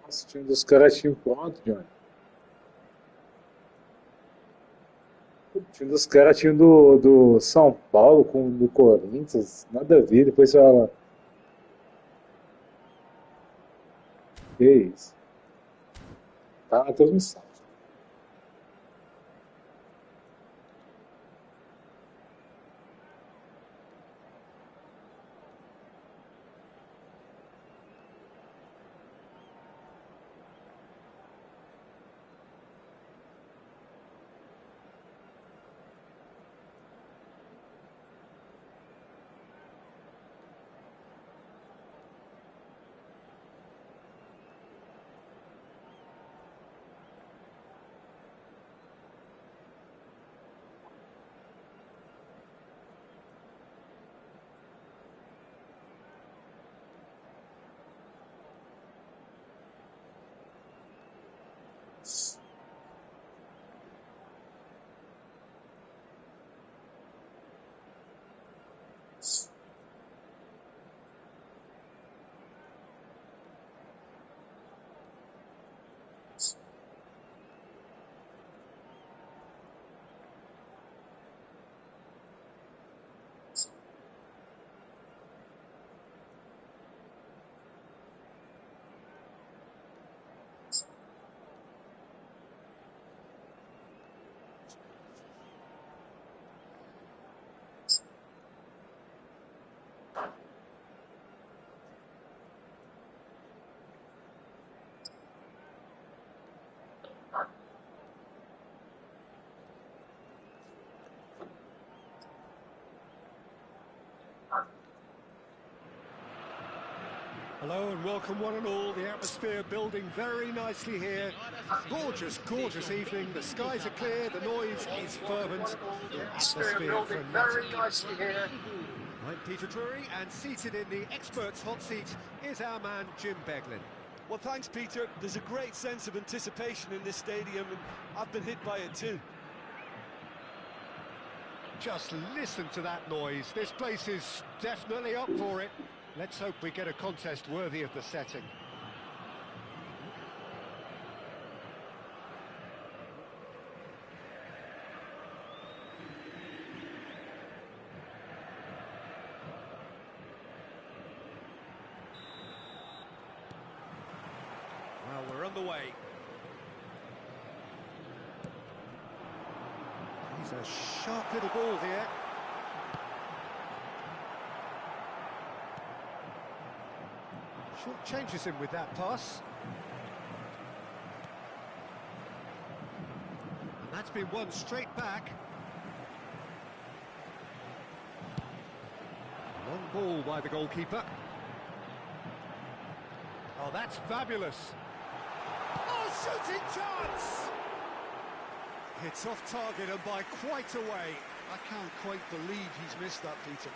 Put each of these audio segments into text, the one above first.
Nossa, o time dos caras tinha pronto, Johnny. O time dos caras tinha do São Paulo com do Corinthians, nada a ver. Depois você fala, que isso? Tá na transmissão. Hello and welcome one and all. The atmosphere building very nicely here. Gorgeous, gorgeous evening. The skies are clear, the noise is fervent. The atmosphere building very nicely here. I'm Peter Drury, and seated in the experts' hot seat is our man Jim Beglin. Well, thanks, Peter. There's a great sense of anticipation in this stadium, and I've been hit by it too. Just listen to that noise. This place is definitely up for it. Let's hope we get a contest worthy of the setting. Well, we're on the way. He's a sharp little ball here. Short changes him with that pass. And that's been won straight back. Long ball by the goalkeeper. Oh, that's fabulous. Oh, shooting chance! It's off target and by quite a way. I can't quite believe he's missed that, Peter.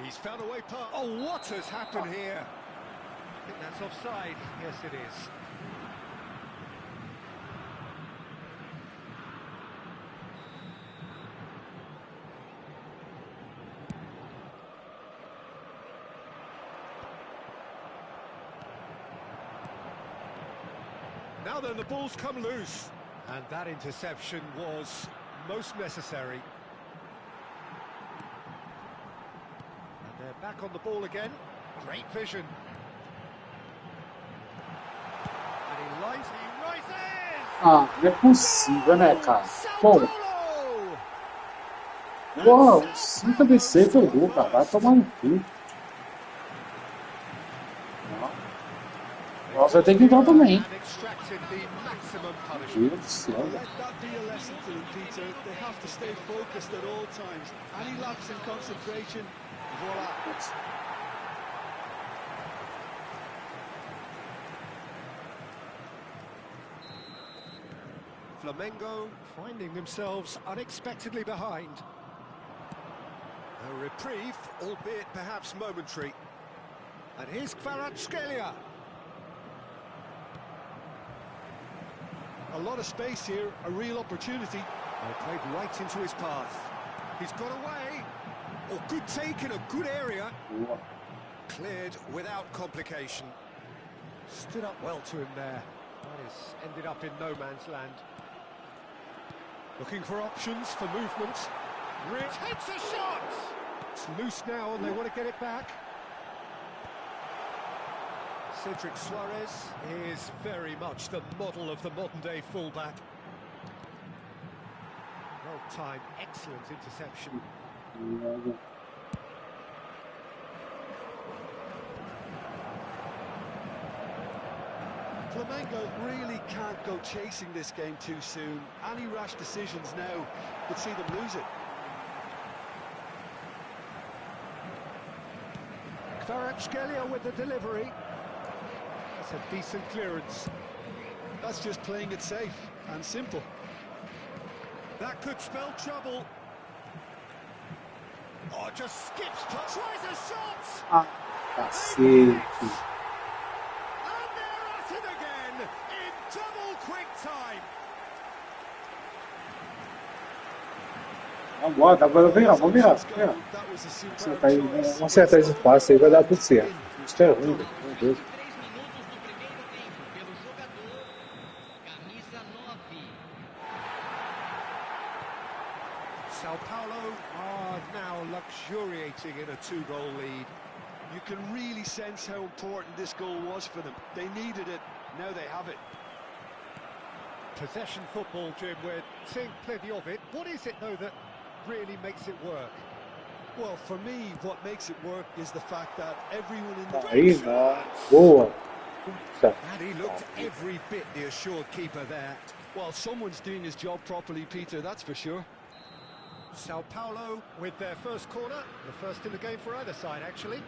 He's found a way past. Oh, what has happened here? I think that's offside. Yes, it is. Now then, the ball's come loose. And that interception was most necessary. They're back on the ball again. Great vision. And he rises. Ah, não é possível, né, cara? Pô, o 5 ABC foi gol, cara. Vai tomar no cu. Nossa, tem que entrar também. Meu Deus do céu. Let that be a lesson to them, Peter. They have to stay focused at all times. Any lapse in concentration, voila. Flamengo finding themselves unexpectedly behind. A reprieve, albeit perhaps momentary. And here's Kvaratskhelia. A lot of space here, a real opportunity. They played right into his path. He's got away. Oh, good take in a good area. Cleared without complication. Stood up well to him there. That is ended up in no man's land. Looking for options for movement. Takes a shot! It's loose now and they want to get it back. Cedric Suarez is very much the model of the modern-day fullback. Well-timed, excellent interception. Flamengo really can't go chasing this game too soon. Any rash decisions now could see them lose it. Kvaratskhelia with the delivery. That's a decent clearance. That's just playing it safe and simple. That could spell trouble. Oh, just skips, tries a shot! Cacete. And they're at it again in double quick time. Agora vem, ó, vamos virar. That was a superb Acertar aí, choice. vamos acertar esse passe aí, vai dar tudo certo. Isso é ruim, meu Deus. Sao Paulo are now luxuriating in a two-goal lead. You can really sense how important this goal was for them. They needed it, now they have it. Possession football, Jim, we're seeing plenty of it. What is it, though, that really makes it work? Well, for me, what makes it work is the fact that everyone in the... Aí, não. Boa. Puxa. And he looked every bit the assured keeper there. Well, someone's doing his job properly, Peter, that's for sure. Sao Paulo with their first corner, the first in the game for either side, actually.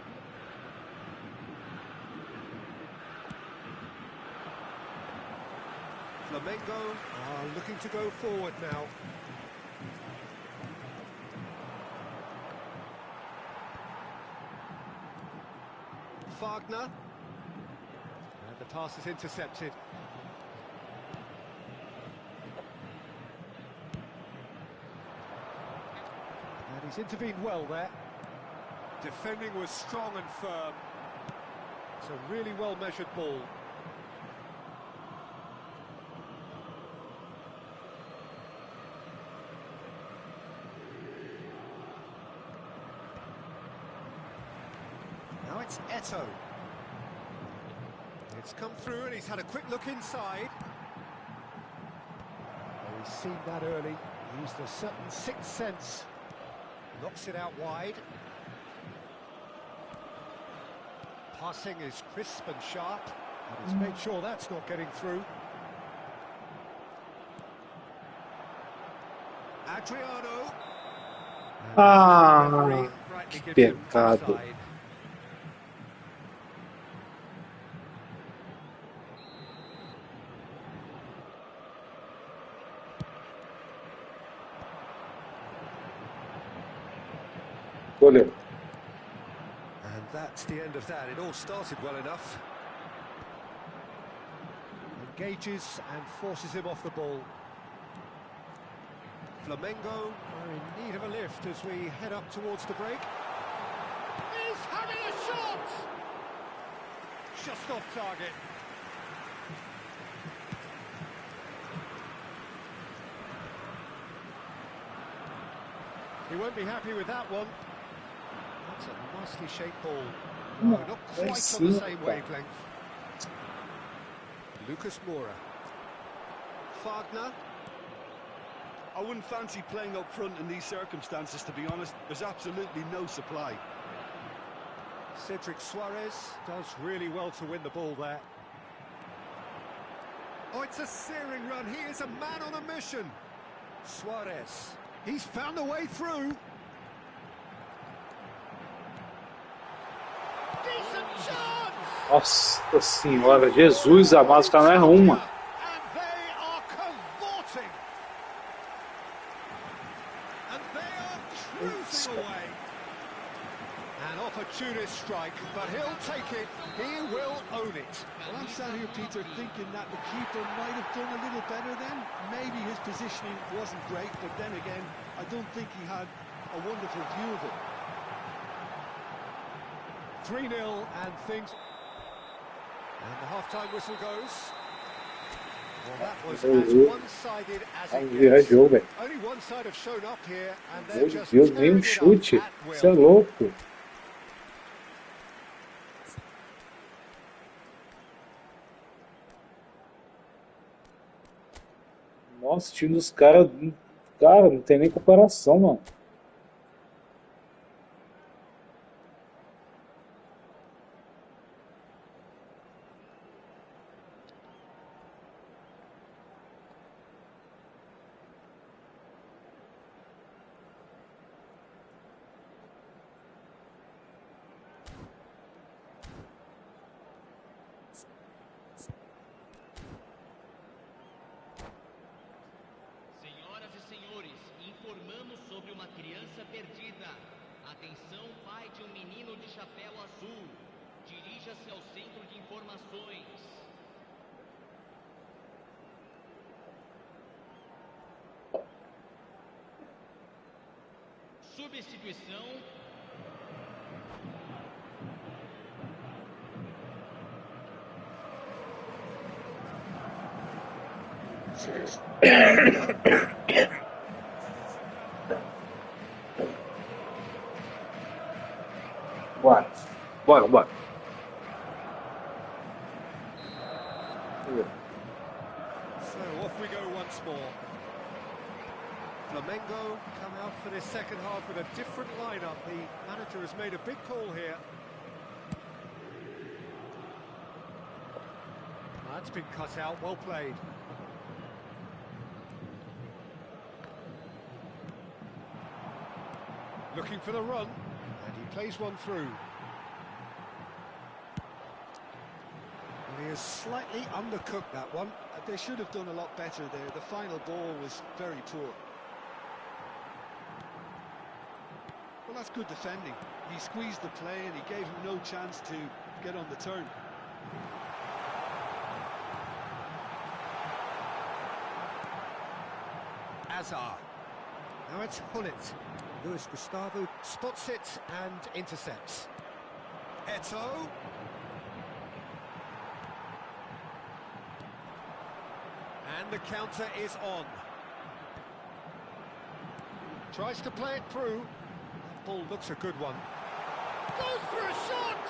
Flamengo are looking to go forward now. Wagner. And the pass is intercepted. And he's intervened well there. Defending was strong and firm. It's a really well-measured ball. Now it's Eto'o. It's come through and he's had a quick look inside. Oh, he's seen that early. Used a certain sixth sense. Knocks it out wide. Passing is crisp and sharp. And he's made sure that's not getting through. Adriano. Ah, And the referee rightly que gives him pecado. offside. Goleiro. And that's the end of that. It all started well enough. Engages and forces him off the ball. Flamengo are in need of a lift as we head up towards the break. He's having a shot! Just off target. He won't be happy with that one. That's a nicely shaped ball. No, not quite on the same wavelength. Lucas Moura. Wagner. I wouldn't fancy playing up front in these circumstances, to be honest. There's absolutely no supply. Cedric Suarez does really well to win the ball there. Oh, it's a searing run. He is a man on a mission. Suarez. He's found a way through. Decent chance! Nossa senhora, Jesus amado, os caras não erram uma. And they are cavorting. And they are cruising away. An opportunist strike, but he'll take it. He will own it. Well, I'm sat here, Peter, thinking that the keeper might have done a little better then. Maybe his positioning wasn't great, but then again, I don't think he had a wonderful view of it. 3-0 and things... And the half-time whistle goes. Well, that was as one-sided as it Virar gets. jogo, velho. Only one side have shown up here, and they're Meu just Deus, nem tearing um it chute. up at Você é will. louco. Nossa, o time dos caras. Cara, não tem nem comparação, mano. Senhoras e senhores, informamos sobre uma criança perdida. Atenção, pai de um menino de chapéu azul. Dirija-se ao centro de informações. Substituição. Bora. Bora, bora. So off we go once more. Flamengo come out for this second half with a different lineup. The manager has made a big call here. That's been cut out, well played. Looking for the run, and he plays one through. And he has slightly undercooked that one. They should have done a lot better there. The final ball was very poor. Well, that's good defending. He squeezed the play and he gave him no chance to get on the turn. Azar. Now it's Hullet. Luis Gustavo spots it and intercepts. Eto. And the counter is on. Tries to play it through. That ball looks a good one. Goes for a shot!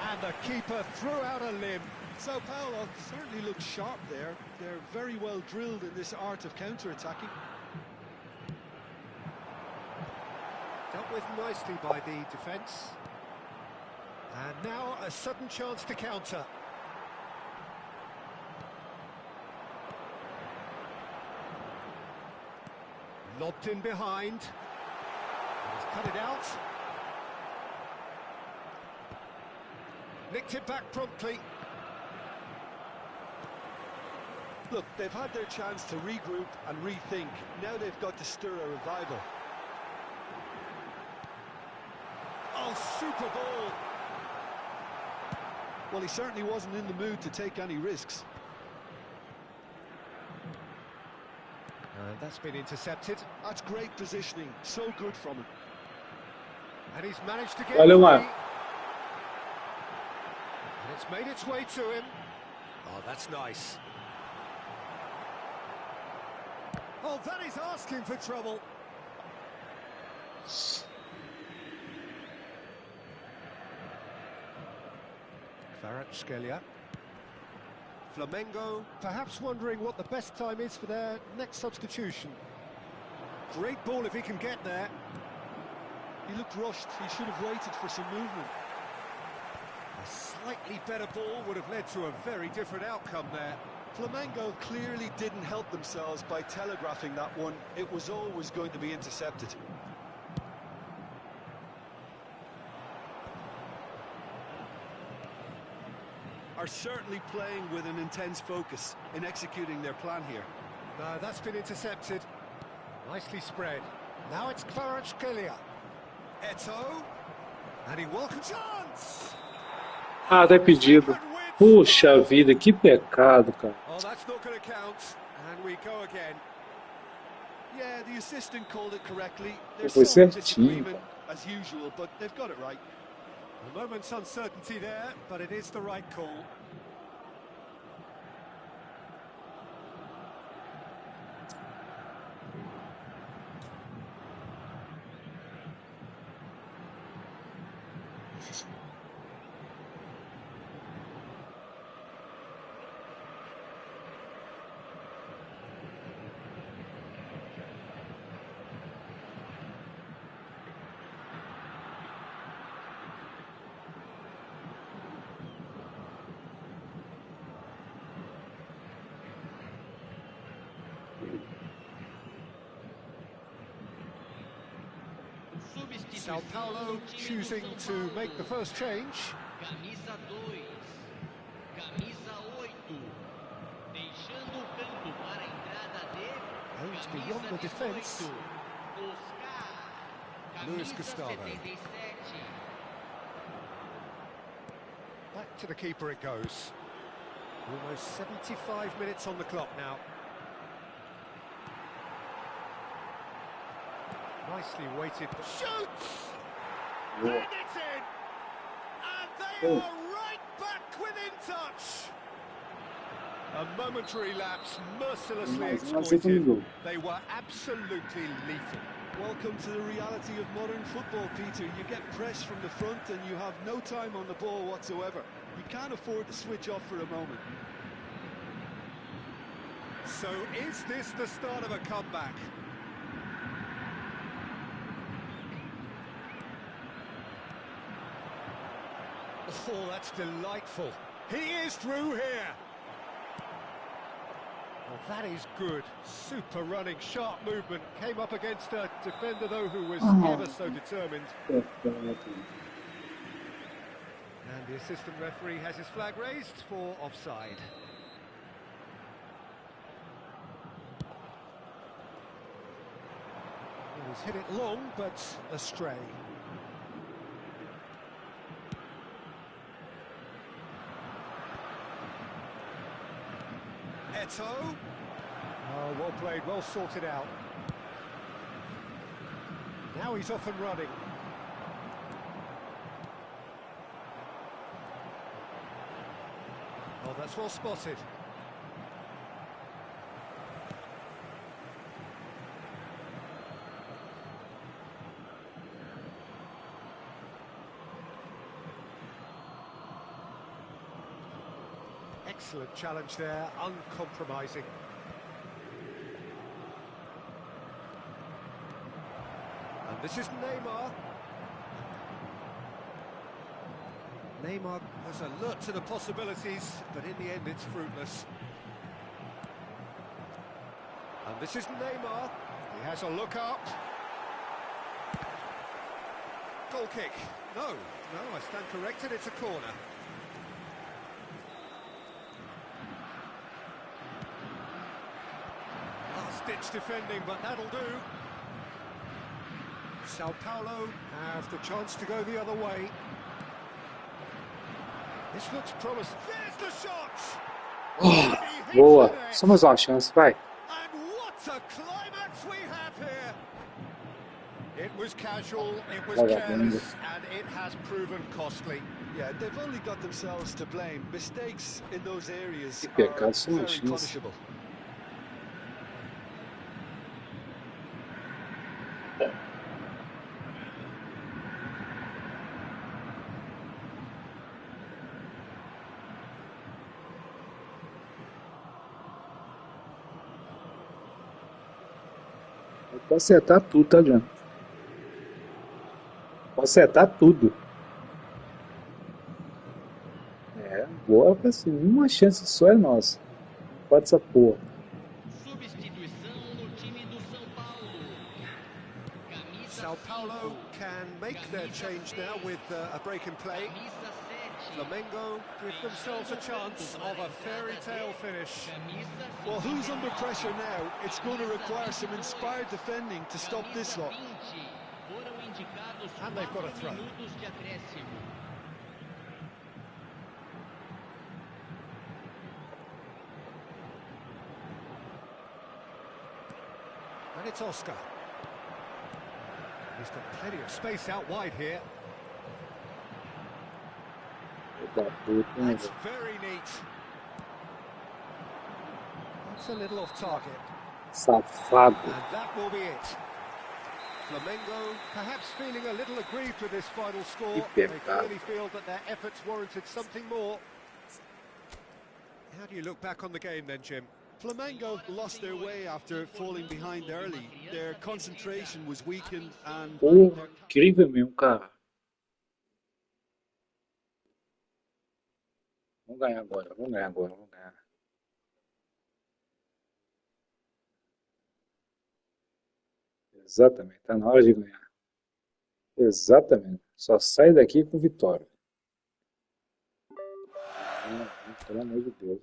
And the keeper threw out a limb. Sao Paulo certainly looks sharp there. They're very well drilled in this art of counter-attacking. Dealt with nicely by the defence. And now a sudden chance to counter. Lobbed in behind. He's cut it out. Nicked it back promptly. Look, they've had their chance to regroup and rethink. Now they've got to stir a revival. Oh, super ball! Well, he certainly wasn't in the mood to take any risks. That's been intercepted. That's great positioning. So good from him. And he's managed to get Valeu, free. mano. And it's made its way to him. Oh, that's nice. Oh, that is asking for trouble. Kvaratskhelia. Flamengo perhaps wondering what the best time is for their next substitution. Great ball if he can get there. He looked rushed. He should have waited for some movement. A slightly better ball would have led to a very different outcome there. Flamengo clearly didn't help themselves by telegraphing that one. It was always going to be intercepted. Are certainly playing with an intense focus in executing their plan here. No, that's been intercepted. Nicely spread. Now it's Kvaratskhelia. Eto, and he welcomes chance. Ah, tá impedido. Puxa vida, que pecado, cara. Oh, that's not going to count, and we go again. Yeah, the assistant called it correctly. There's Foi some certinho, disagreement, cara. as usual, but they've got it right. A moment's uncertainty there, but it is the right call. Sao Paulo choosing to make the first change. Camisa 2, camisa 8, deixando o campo para a entrada de It's beyond the defence. Oscar, Luis camisa Gustavo. 77. Back to the keeper it goes. Almost 75 minutes on the clock now. Nicely weighted. Shoots! And it's in! And they are right back within touch! A momentary lapse mercilessly exploited. They were absolutely lethal. Welcome to the reality of modern football, Peter. You get pressed from the front and you have no time on the ball whatsoever. You can't afford to switch off for a moment. So is this the start of a comeback? Oh, that's delightful. He is through here. Well, that is good. Super running, sharp movement. Came up against a defender, though, who was ever so determined. And the assistant referee has his flag raised for offside. He's hit it long, but astray. Eto. Oh, well played, well sorted out. Now he's off and running. Oh, that's well spotted. Excellent challenge there, uncompromising. And this is Neymar. Neymar was alert to the possibilities, but in the end it's fruitless. And this is Neymar. He has a look up. Goal kick. No, I stand corrected, it's a corner. Last-ditch defending, but that'll do. Sao Paulo have the chance to go the other way. This looks promising. There's the shot! Oh, boa. Só mais uma chance, vai. And what a climax we have here! It was casual, it was careless, and it has proven costly. Yeah, they've only got themselves to blame. Mistakes in those areas Que are pecado, só uma very chance. punishable. Pode acertar tudo, tá, John? Pode acertar tudo. É, boa pra cima. Uma chance só é nossa. Não pode essa porra. Substituição no time do São Paulo. Camisa Sao Paulo 5, can make their change now with a break in play. camisa 7. Flamengo give themselves a chance of a fairy tale finish. Camisa Well, who's under pressure now? It's going to require some inspired defending to stop this lot. 20 foram indicados And they've got a 4 throw. minutos de acréscimo. And it's Oscar. He's got plenty of space out wide here. Da puta, hein, That's velho? very neat. That's a little off target. Safado. And that will be it. Flamengo perhaps feeling a little aggrieved with this final score. Que They pecado. clearly feel that their efforts warranted something more. How do you look back on the game then, Jim? Flamengo lost their way after falling behind early. Their concentration was weakened and Porra, incrível mesmo, cara. Vamos ganhar agora, vamos ganhar agora, vamos ganhar. Exatamente, tá na hora de ganhar. Exatamente. Só sai daqui com vitória. Pelo amor de Deus.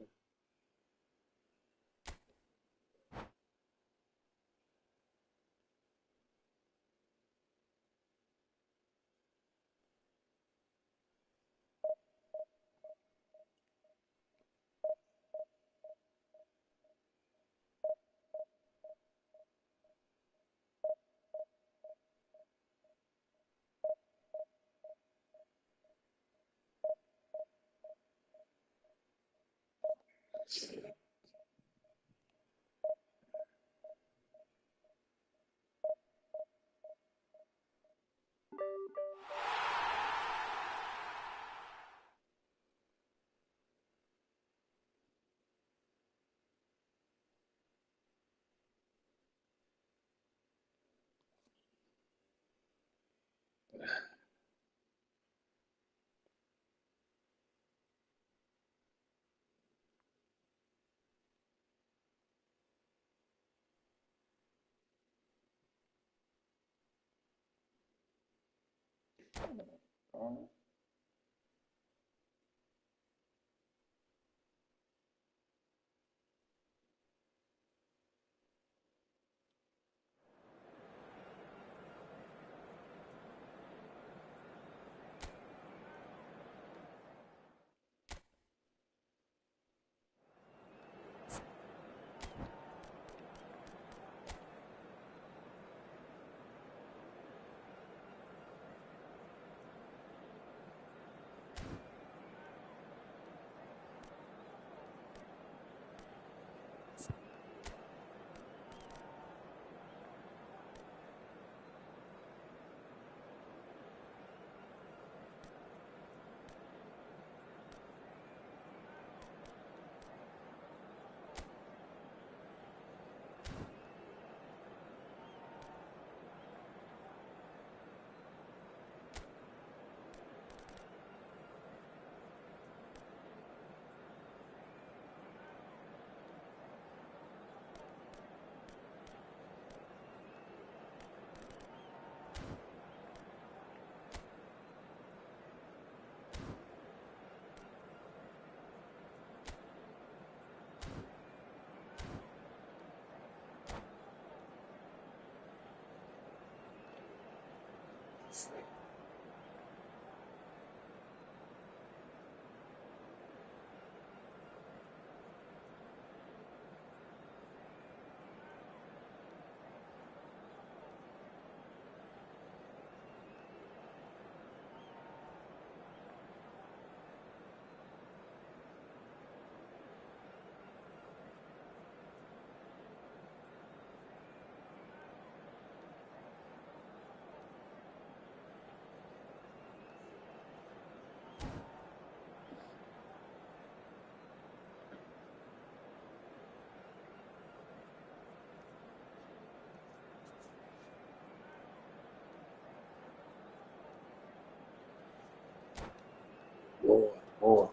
Boa, boa.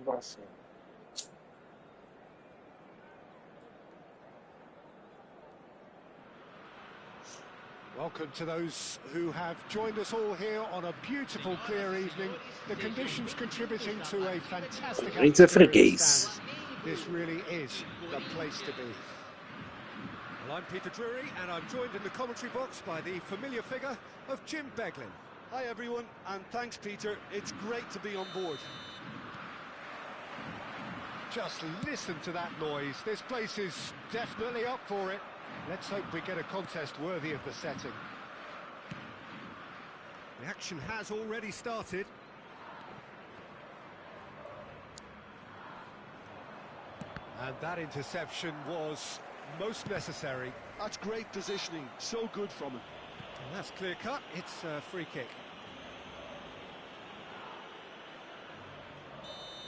Nossa. Welcome to those who have joined us all here on a beautiful, clear evening. The conditions contributing to a fantastic Corinthians é atmosphere in the freguês. stands. This really is the place to be. Well, I'm Peter Drury, and I'm joined in the commentary box by the familiar figure of Jim Beglin. Hi everyone, and thanks Peter. It's great to be on board. Just listen to that noise. This place is definitely up for it. Let's hope we get a contest worthy of the setting. The action has already started. And that interception was most necessary. That's great positioning, so good from him. And that's clear cut, it's a free kick.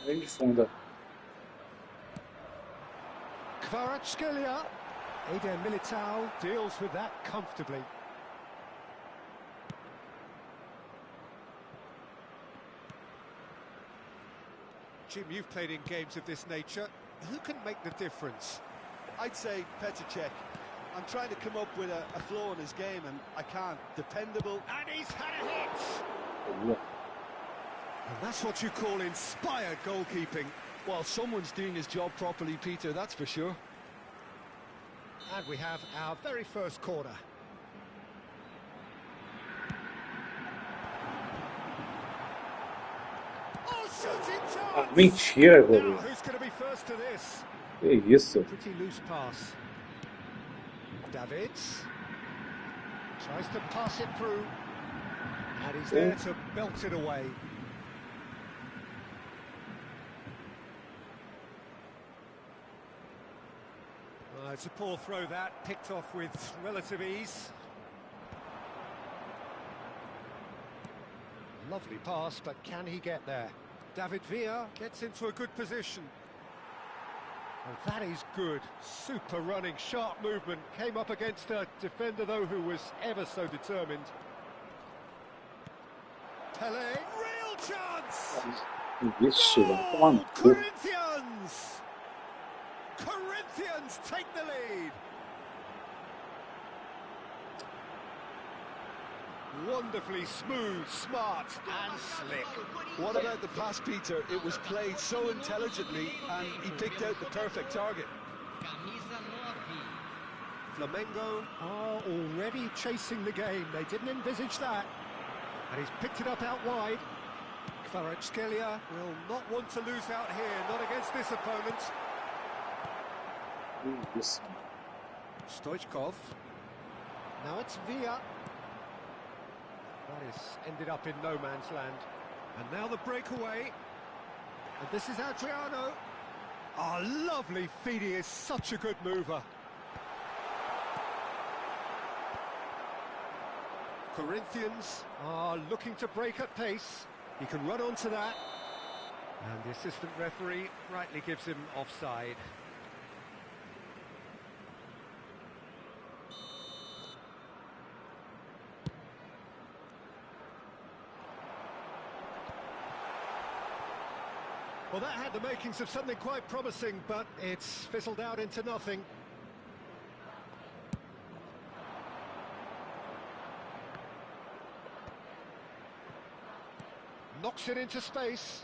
Vem de funda. Kvaratskhelia. Eder Militao deals with that comfortably. Jim, you've played in games of this nature. Who can make the difference? I'd say Petr Cech. I'm trying to come up with a flaw in his game and I can't. Dependable. And he's had a hit! Yeah. And that's what you call inspired goalkeeping. Well, someone's doing his job properly, Peter, that's for sure. And we have our very first corner. Oh, shooting chance! Mentira, Now, goleiro. who's going to be first to this? Que isso? Pretty loose pass. Davids tries to pass it through, and he's there to belt it away. It's a poor throw that, picked off with relative ease. Lovely pass, but can he get there? David Villa gets into a good position. Oh, that is good. Super running, sharp movement. Came up against a defender, though, who was ever so determined. Pele, real chance! Vixe, vai tomar Oh, no cu. Corinthians! Corinthians take the lead. Wonderfully smooth, smart and slick. What about the pass, Peter? It was played so intelligently and he picked out the perfect target. Camisa 9. Flamengo are already chasing the game. They didn't envisage that. And he's picked it up out wide. Kvaratskhelia will not want to lose out here, not against this opponent. Que isso? Stoichkov. Now it's Villa. That is ended up in no man's land. And now the breakaway. And this is Adriano. Oh, lovely feed. He is such a good mover. Corinthians are looking to break at pace. He can run onto that. And the assistant referee rightly gives him offside. Well, that had the makings of something quite promising, but it's fizzled out into nothing. Knocks it into space.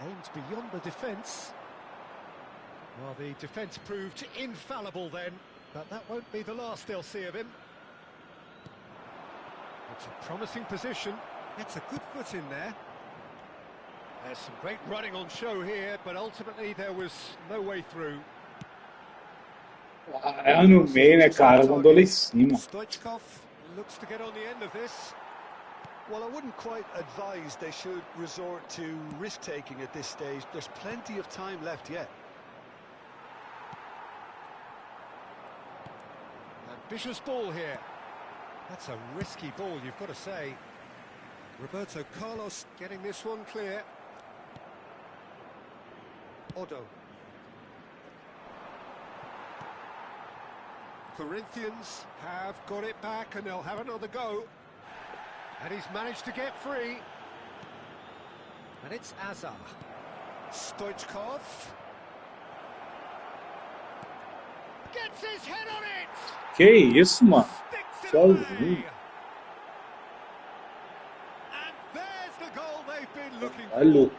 Aims beyond the defence. Well, the defence proved infallible then, but that won't be the last they'll see of him. It's a promising position. It's a good foot in there. There's some great running on show here, but ultimately there was no way through. É no meio, né, cara? Mandou lá em cima. Stoichkov looks to get on the end of this. Well, I wouldn't quite advise they should resort to risk-taking at this stage. There's plenty of time left yet. Ambitious ball here. That's a risky ball, you've got to say. Roberto Carlos getting this one clear. Odo. Corinthians have got it back and they'll have another go. And he's managed to get free. And it's Azar. Stoichkov. Gets his head on it! Que isso, mano? Sticks it Sozinho. away. And there's the goal they've been looking for. Allô.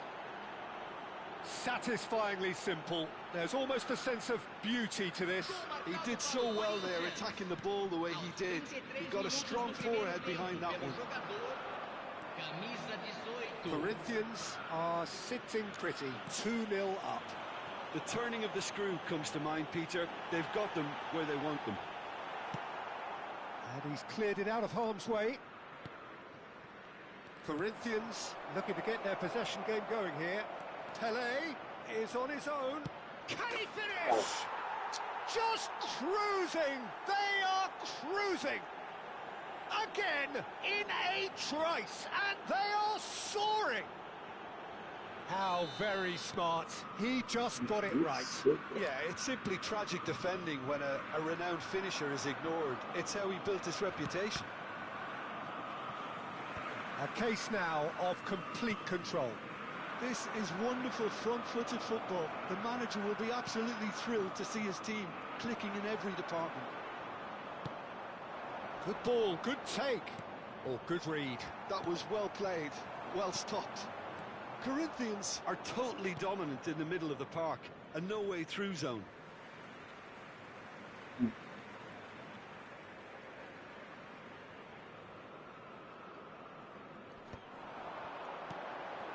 Satisfyingly simple. There's almost a sense of beauty to this. He did so well there, attacking the ball the way he did. He got a strong forehead behind that one. Corinthians are sitting pretty, 2-0 up. The turning of the screw comes to mind, Peter. They've got them where they want them. And he's cleared it out of harm's way. Corinthians looking to get their possession game going here. Pelé is on his own. Can he finish? Just cruising. They are cruising. Again in a trice, and they are soaring. How very smart. He just got it right. Yeah, it's simply tragic defending when a renowned finisher is ignored. It's how he built his reputation. A case now of complete control. This is wonderful front-footed football. The manager will be absolutely thrilled to see his team clicking in every department. Good ball, good take. Or good read. That was well played, well stopped. Corinthians are totally dominant in the middle of the park, a no-way through zone.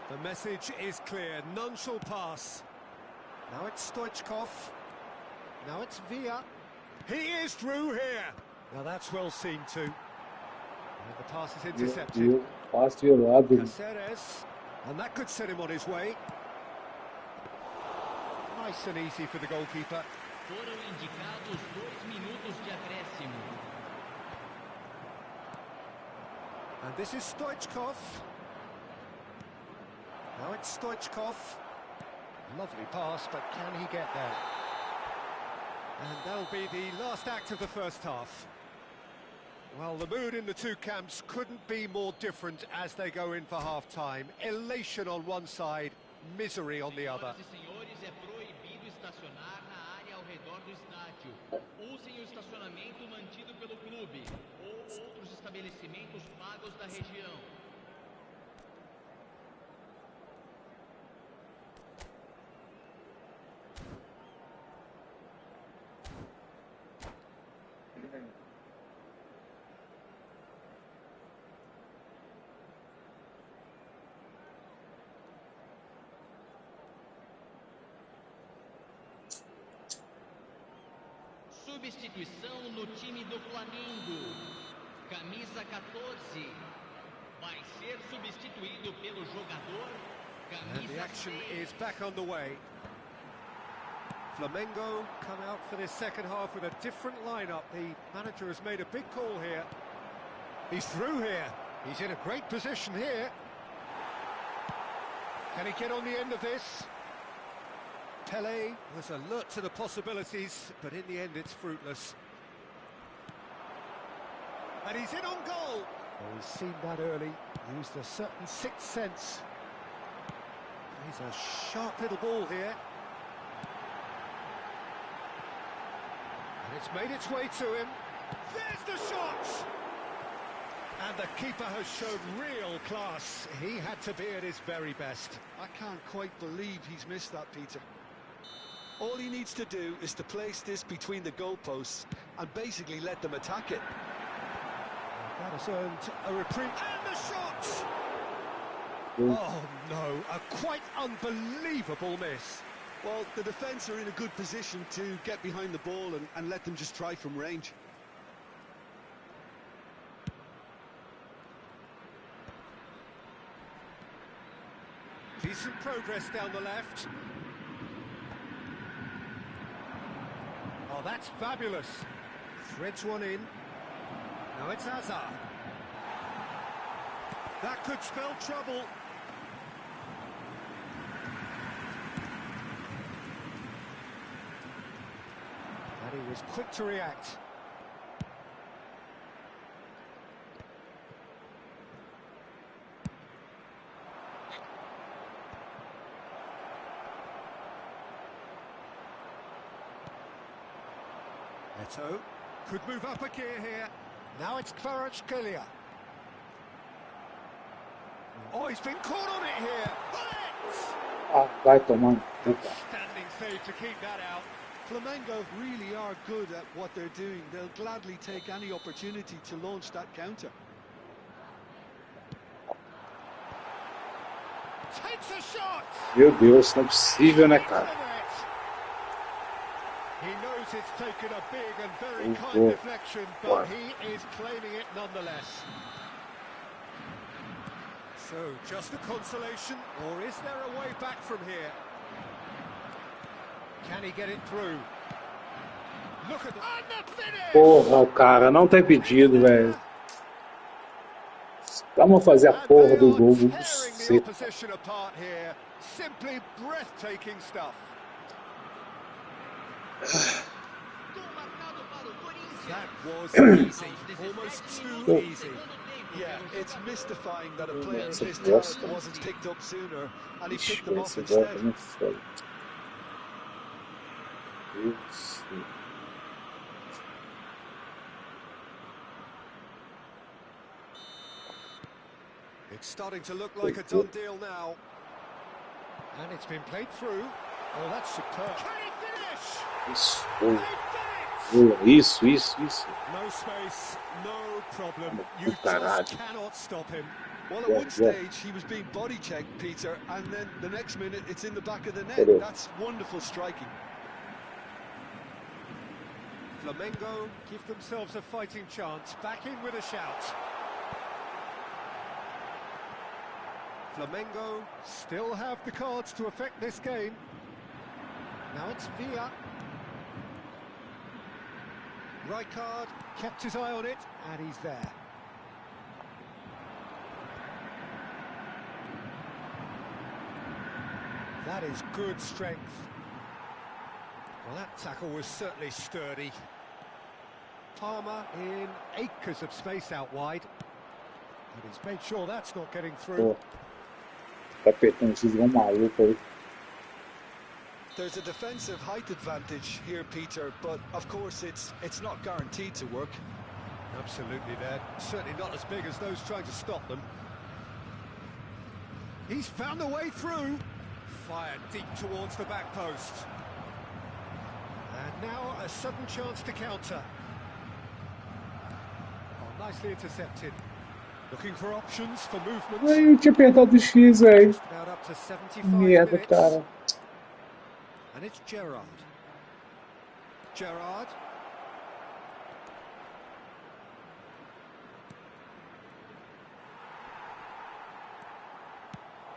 The message is clear, none shall pass. Now it's Stoichkov. Now it's Villa. He is through here. Now that's well seen too. And the pass is intercepted. Passe violado. Caceres. And that could set him on his way. Nice and easy for the goalkeeper. Foram indicados 2 minutos de acréscimo. And this is Stoichkov. Now it's Stoichkov. Lovely pass, but can he get there? And that'll be the last act of the first half. Well, the mood in the two camps couldn't be more different as they go in for half-time. Elation on one side, misery on the other. Senhoras e senhores, é proibido estacionar na área ao redor do estádio. Usem o estacionamento mantido pelo clube ou outros estabelecimentos pagos da região. Substituição no time do Flamengo. Camisa 14. Vai ser substituído pelo jogador. And the Camisa action 6. is back on the way. Flamengo come out for this second half with a different lineup. The manager has made a big call here. He's through here. He's in a great position here. Can he get on the end of this? Pelé was alert to the possibilities, but in the end it's fruitless. And he's in on goal. Oh, he's seen that early, used a certain sixth sense. He's a sharp little ball here. And it's made its way to him. There's the shot! And the keeper has shown real class. He had to be at his very best. I can't quite believe he's missed that, Peter. All he needs to do is to place this between the goalposts and basically let them attack it. That has earned a reprieve. And the shot! Oh, no, a quite unbelievable miss. Well, the defence are in a good position to get behind the ball and let them just try from range. Decent progress down the left. Oh, that's fabulous. Threads one in. Now it's Hazard. That could spell trouble. And he was quick to react. Neto could move up a gear here. Now it's Kvaratskhelia. Oh, he's been caught on it here. Ah, vai tomando. Puta. Outstanding save to keep that out. Flamengo really are good at what they're doing. They'll gladly take any opportunity to launch that counter. Takes a shot. Meu Deus, não é possível, né, cara? He knows it's taken a big and very Oh, kind oh. deflection, but Wow. he is claiming it nonetheless. So, just a consolation, or is there a way back from here? Can he get it through? Look at the finish! Porra, cara, não tem pedido, velho. Vamos fazer a And porra they do are gol do tearing the buceta. opposition apart here. Simply breathtaking stuff. That was easy, almost too easy. Yeah, it's mystifying that a player of Essa his bosta. talent wasn't picked up sooner, and he Ixi, picked them velho, off esse gol instead. é muito foda. Isso. It's starting to look like a done deal now. And it's been played through. Oh, that's superb. Can he finish? Isso. They Boa. did it! Boa. Isso. No space, no problem. Oh, You caralho. just cannot stop him. Well, at Yeah, one yeah. stage, he was being body checked, Peter, and then the next minute, it's in the back of the net. Hello. That's wonderful striking. Flamengo give themselves a fighting chance. Back in with a shout. Flamengo still have the cards to affect this game. Now it's Villa. Rijkaard kept his eye on it, and he's there. That is good strength. Well, that tackle was certainly sturdy. Palmer in acres of space out wide. But he's made sure that's not getting through. Pô. Tá apertando esses igual um maluco aí. There's a defensive height advantage here, Peter, but of course it's not guaranteed to work. Absolutely there. Certainly not as big as those trying to stop them. He's found a way through. Fired deep towards the back post. And now a sudden chance to counter. Oh, nicely intercepted. Looking for options for movement. Ai, eu tinha apertado o X, velho. About up to 75 Merda, minutes. cara. And it's Gerrard. Gerrard.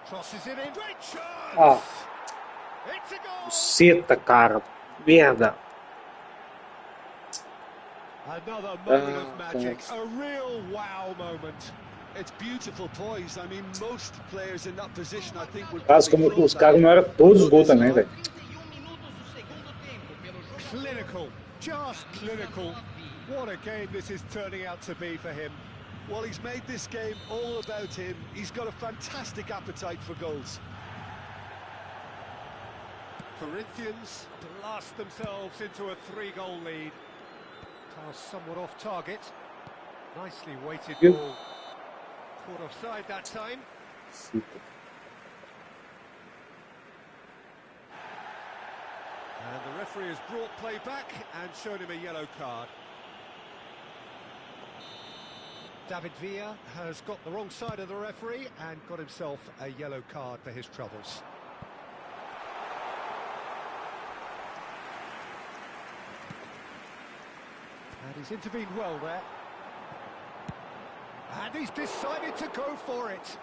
Crosses it in. Great chance! Ah, It's a goal! buceta, cara. Merda. Another moment of Ah, magic. cara. A real wow moment. It's beautiful poise. I mean, most players in that position, I think, would Caso probably como os float caras that. não eram todos os gols também, velho. 31 minutos do segundo tempo pelo jogo. Clinical. Just clinical. What a game this is turning out to be for him. Well, he's made this game all about him. He's got a fantastic appetite for goals. Corinthians blast themselves into a 3-goal lead. Pass somewhat off target. Nicely weighted Good. ball. Caught offside that time. Buceta. And the referee has brought play back and shown him a yellow card. David Villa has got the wrong side of the referee and got himself a yellow card for his troubles. And he's intervened well there. And he's decided to go for it.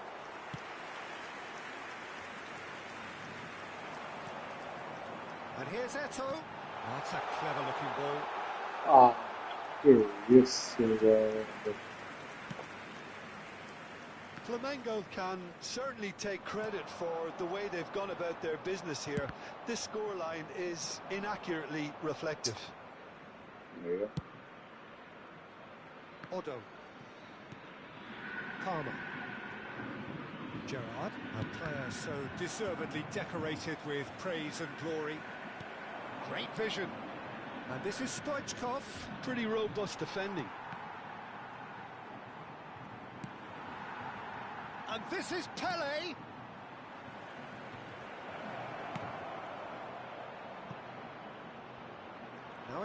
And here's Eto'o. That's a clever-looking ball. Ah, que isso, velho. Flamengo can certainly take credit for the way they've gone about their business here. This scoreline is inaccurately reflective. É. Odo. Palmer. Gerrard, a player so deservedly decorated with praise and glory. Great vision. And this is Stoichkov. Pretty robust defending. And this is Pele.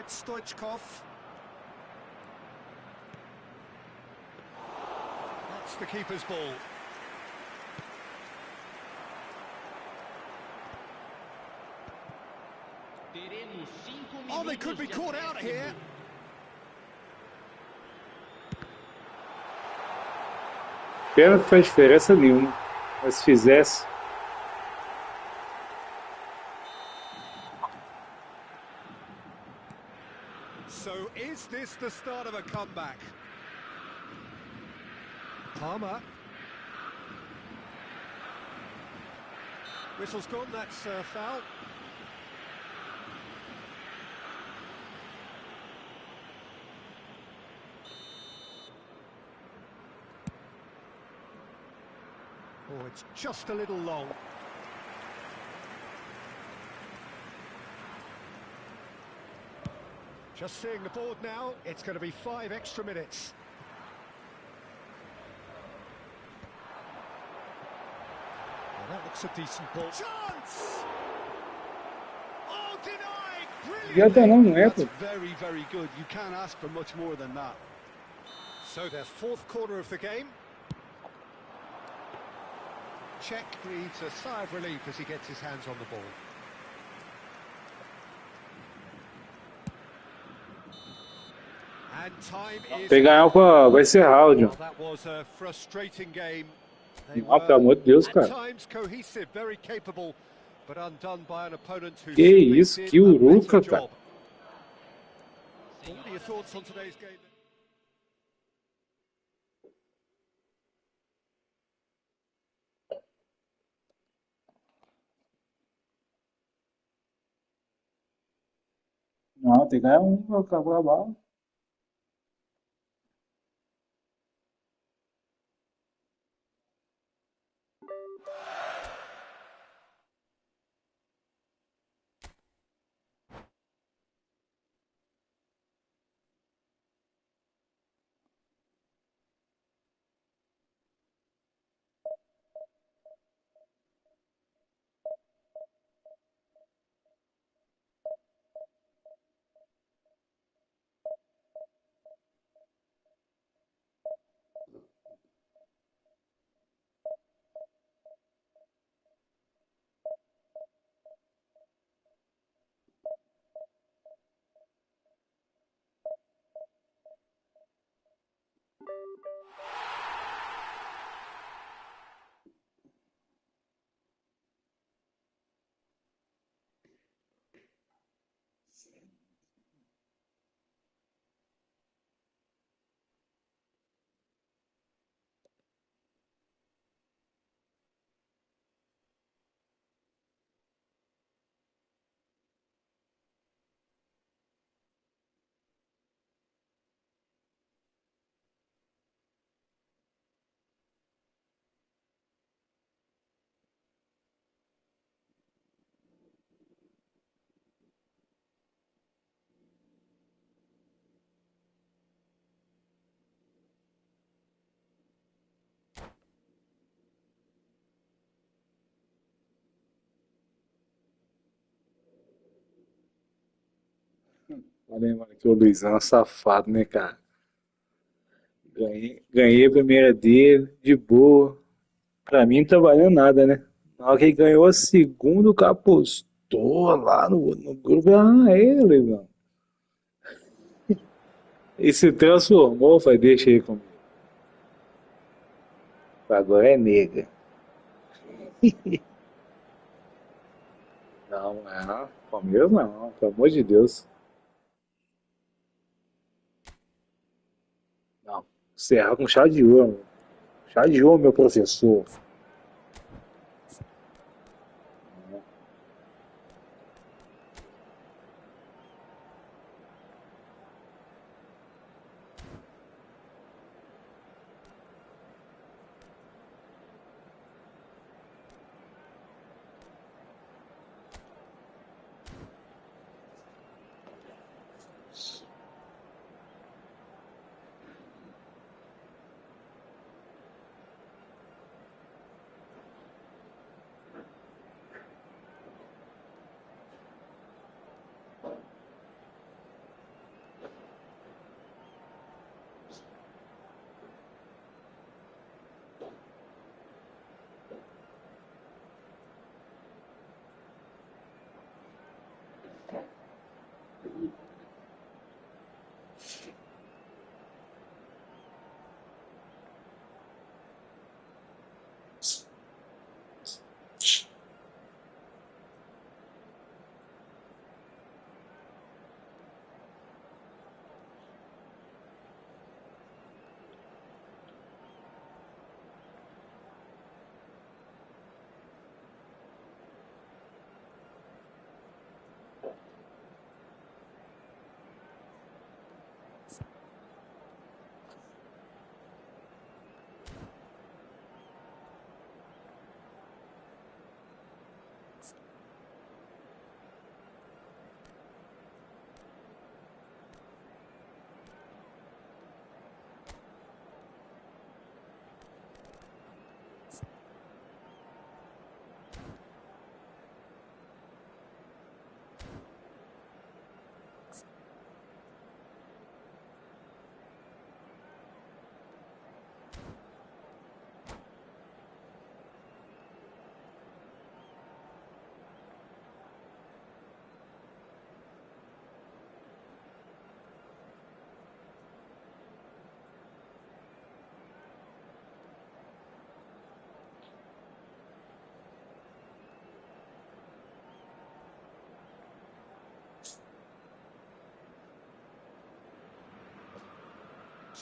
it's Stoichkov. That's the keeper's ball. Teremos 5 Oh, they could minutos be de caught out acréscimo. here. Pena que faz diferença nenhuma. Mas se fizesse. So is this the start of a comeback? Palmer. Whistle's gone, that's a foul. Oh, it's just a little long. Just seeing the board now, it's going to be 5 extra minutes. Well, that looks a decent ball. Chance! Oh, denied! E até não é, That's pô. very, very good. You can't ask for much more than that. So their 4th quarter of the game. Czech breathes a sigh of relief as he gets his hands on the ball. And time is Tem que ganhar pra encerrar, well, John. that was a frustrating game. They Ah, pelo amor de Deus, at cara. times cohesive, very capable, but undone by an opponent who Que simply isso, did que a uruca, better cara. job. What are your thoughts on today's game? Não, tem que ganhar um pra acabar. Falei, mano, que o Luizão é safado, né, cara? Ganhei a primeira dele, de boa. Pra mim não tá valendo nada, né? Na hora que ele ganhou a segunda, o cara postou lá no grupo. Ah, é, Luizão. E se transformou, falei, deixa aí comigo. Agora é nega. Não, não, Palmeiras não, pelo amor de Deus. Não, Serra com chá de ouro. Chá de ouro, meu professor.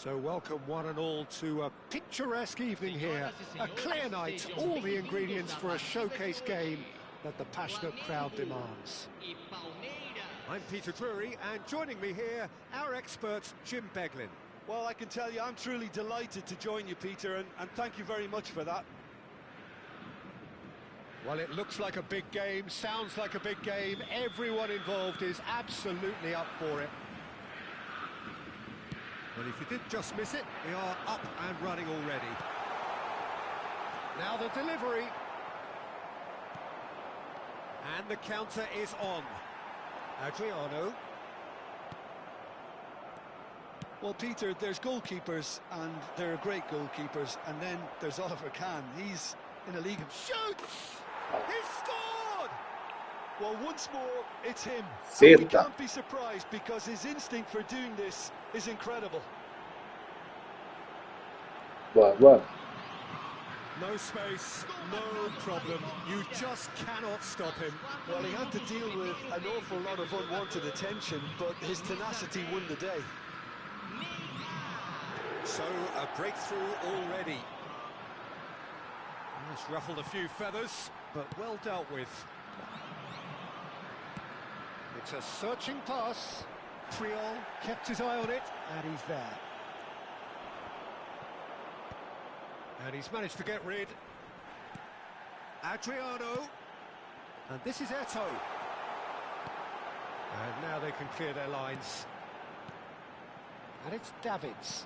So welcome one and all to a picturesque evening here. A clear night, all the ingredients for a showcase game that the passionate crowd demands. I'm Peter Drury, and joining me here, our expert, Jim Beglin. Well, I can tell you, I'm truly delighted to join you, Peter, and thank you very much for that. Well, it looks like a big game, sounds like a big game. Everyone involved is absolutely up for it. But if you did just miss it, we are up and running already. Now the delivery. And the counter is on. Adriano. Well, Peter, there's goalkeepers, and there are great goalkeepers, and then there's Oliver Kahn. He's in a league of... Shoots! He scored! Well, once more, it's him. Seta. And we can't be surprised, because his instinct for doing this is incredible. Boa, boa. No space, no problem. You just cannot stop him. Well, he had to deal with an awful lot of unwanted attention, but his tenacity won the day. So, a breakthrough already. It's ruffled a few feathers, but well dealt with. It's a searching pass. Triol kept his eye on it, and he's there. And he's managed to get rid. Adriano. And this is Eto'o. And now they can clear their lines. And it's Davids.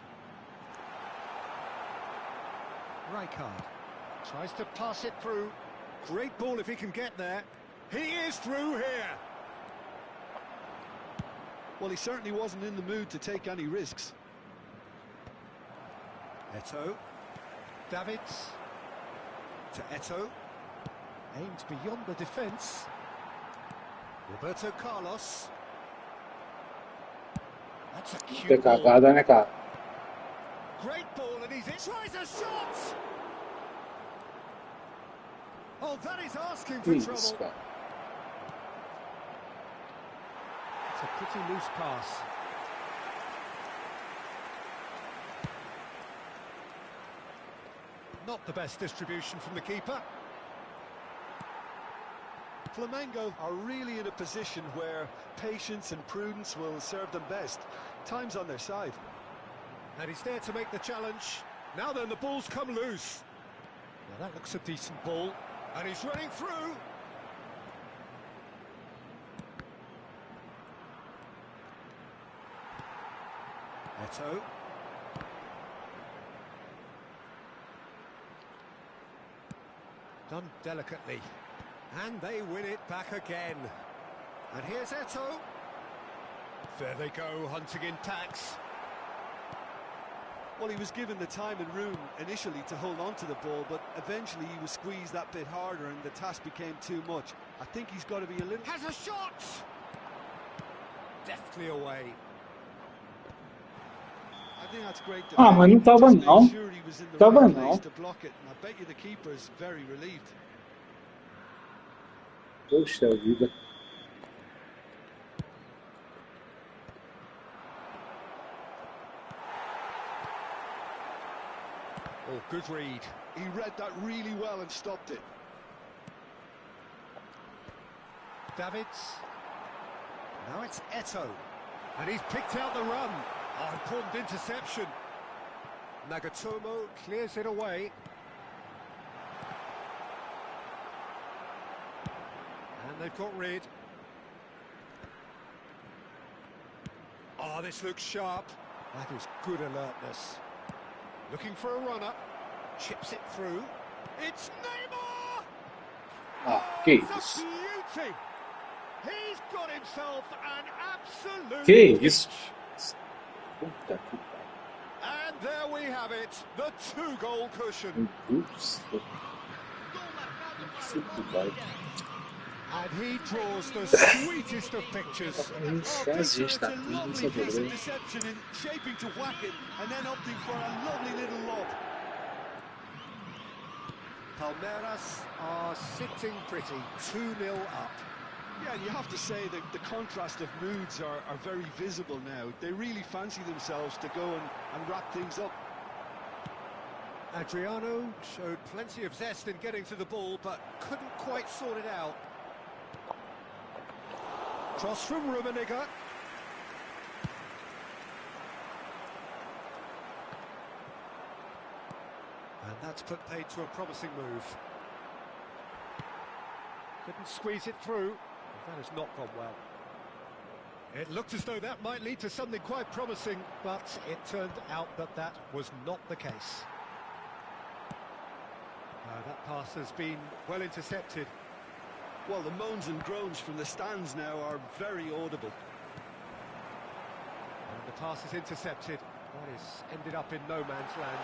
Rijkaard tries to pass it through. Great ball if he can get there. He is through here. Well, he certainly wasn't in the mood to take any risks. Eto'o. Davids. To Eto'o. Aimed beyond the defence. Roberto Carlos. That's a cute Fica ball. cagada, né, cara? Great ball, and he's in. Tries a shot! Oh, that is asking for Isso, trouble. cara. It's a pretty loose pass. Not the best distribution from the keeper. Flamengo are really in a position where patience and prudence will serve them best. Time's on their side. And he's there to make the challenge. Now then, the ball's come loose. Now that looks a decent ball. And he's running through. Eto'o. Done delicately. And they win it back again. And here's Eto'o. There they go, hunting in tacks. Well, he was given the time and room initially to hold on to the ball, but eventually he was squeezed that bit harder and the task became too much. I think he's got to be a little... Has a shot! Deftly away. I think that's great. Ah, mas não tava Just made não. sure he was in the Tava right não. place to block it, and I bet you the keeper's very relieved. Poxa vida. Oh, good read. He read that really well and stopped it. Davids. Now it's Eto'o. And he's picked out the run. Oh, important interception. Nagatomo clears it away. And they've got rid. Oh, this looks sharp. That is good alertness. Looking for a runner. Chips it through. It's Neymar! Ah, que It's isso? a beauty! He's got himself an absolute Que peach. isso? Puta que pariu. And there we have it, the two-goal cushion. Meu Deus do céu. Isso que vai. And he draws the sweetest of pictures. Isso, Peter, gente, it's tá a tudo lovely nessa piece of bola. deception in shaping to whack it and then opting for a lovely little lob. Palmeiras are sitting pretty, 2-0 up. Yeah, and you have to say that the contrast of moods are very visible now. They really fancy themselves to go and wrap things up. Adriano showed plenty of zest in getting to the ball, but couldn't quite sort it out. Cross from Rummenigge. And that's put paid to a promising move. Couldn't squeeze it through. That has not gone well. It looked as though that might lead to something quite promising, but it turned out that that was not the case. That pass has been well intercepted. Well, the moans and groans from the stands now are very audible. And the pass is intercepted. That is ended up in no man's land.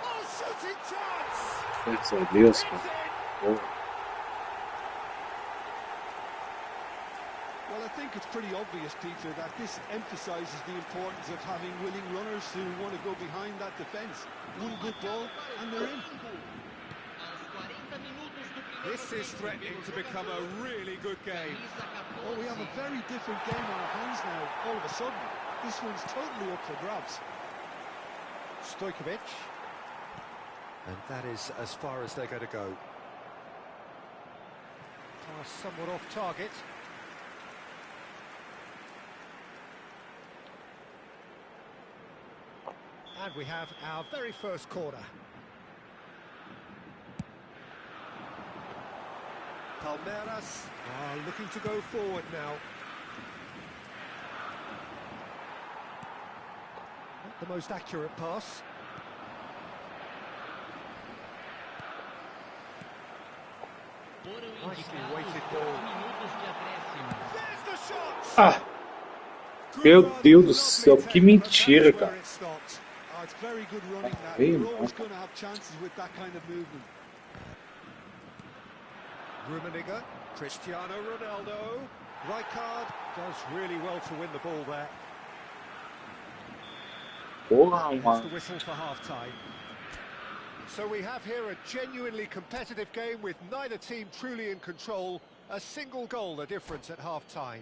Oh, shooting chance! Graças a Deus, cara. Pô, Well, I think it's pretty obvious, Peter, that this emphasises the importance of having willing runners who want to go behind that defence. One good ball, and they're in. This is threatening to become a really good game. Oh, we have a very different game on our hands now, all of a sudden. This one's totally up for grabs. Stojkovic. And that is as far as they're going to go. Pass somewhat off target. And we have our very first corner. Palmeiras are looking to go forward now. Not the most accurate pass. Nicely weighted ball. There's the shot! Ah, meu Deus do céu, que mentira, cara. Oh, it's very good running that. Hey, You're always man. going to have chances with that kind of movement. Rummenigge, Cristiano Ronaldo. Rijkaard does really well to win the ball there. Porra, Here's the mano. whistle for half-time. So we have here a genuinely competitive game with neither team truly in control. A single goal the difference at half-time.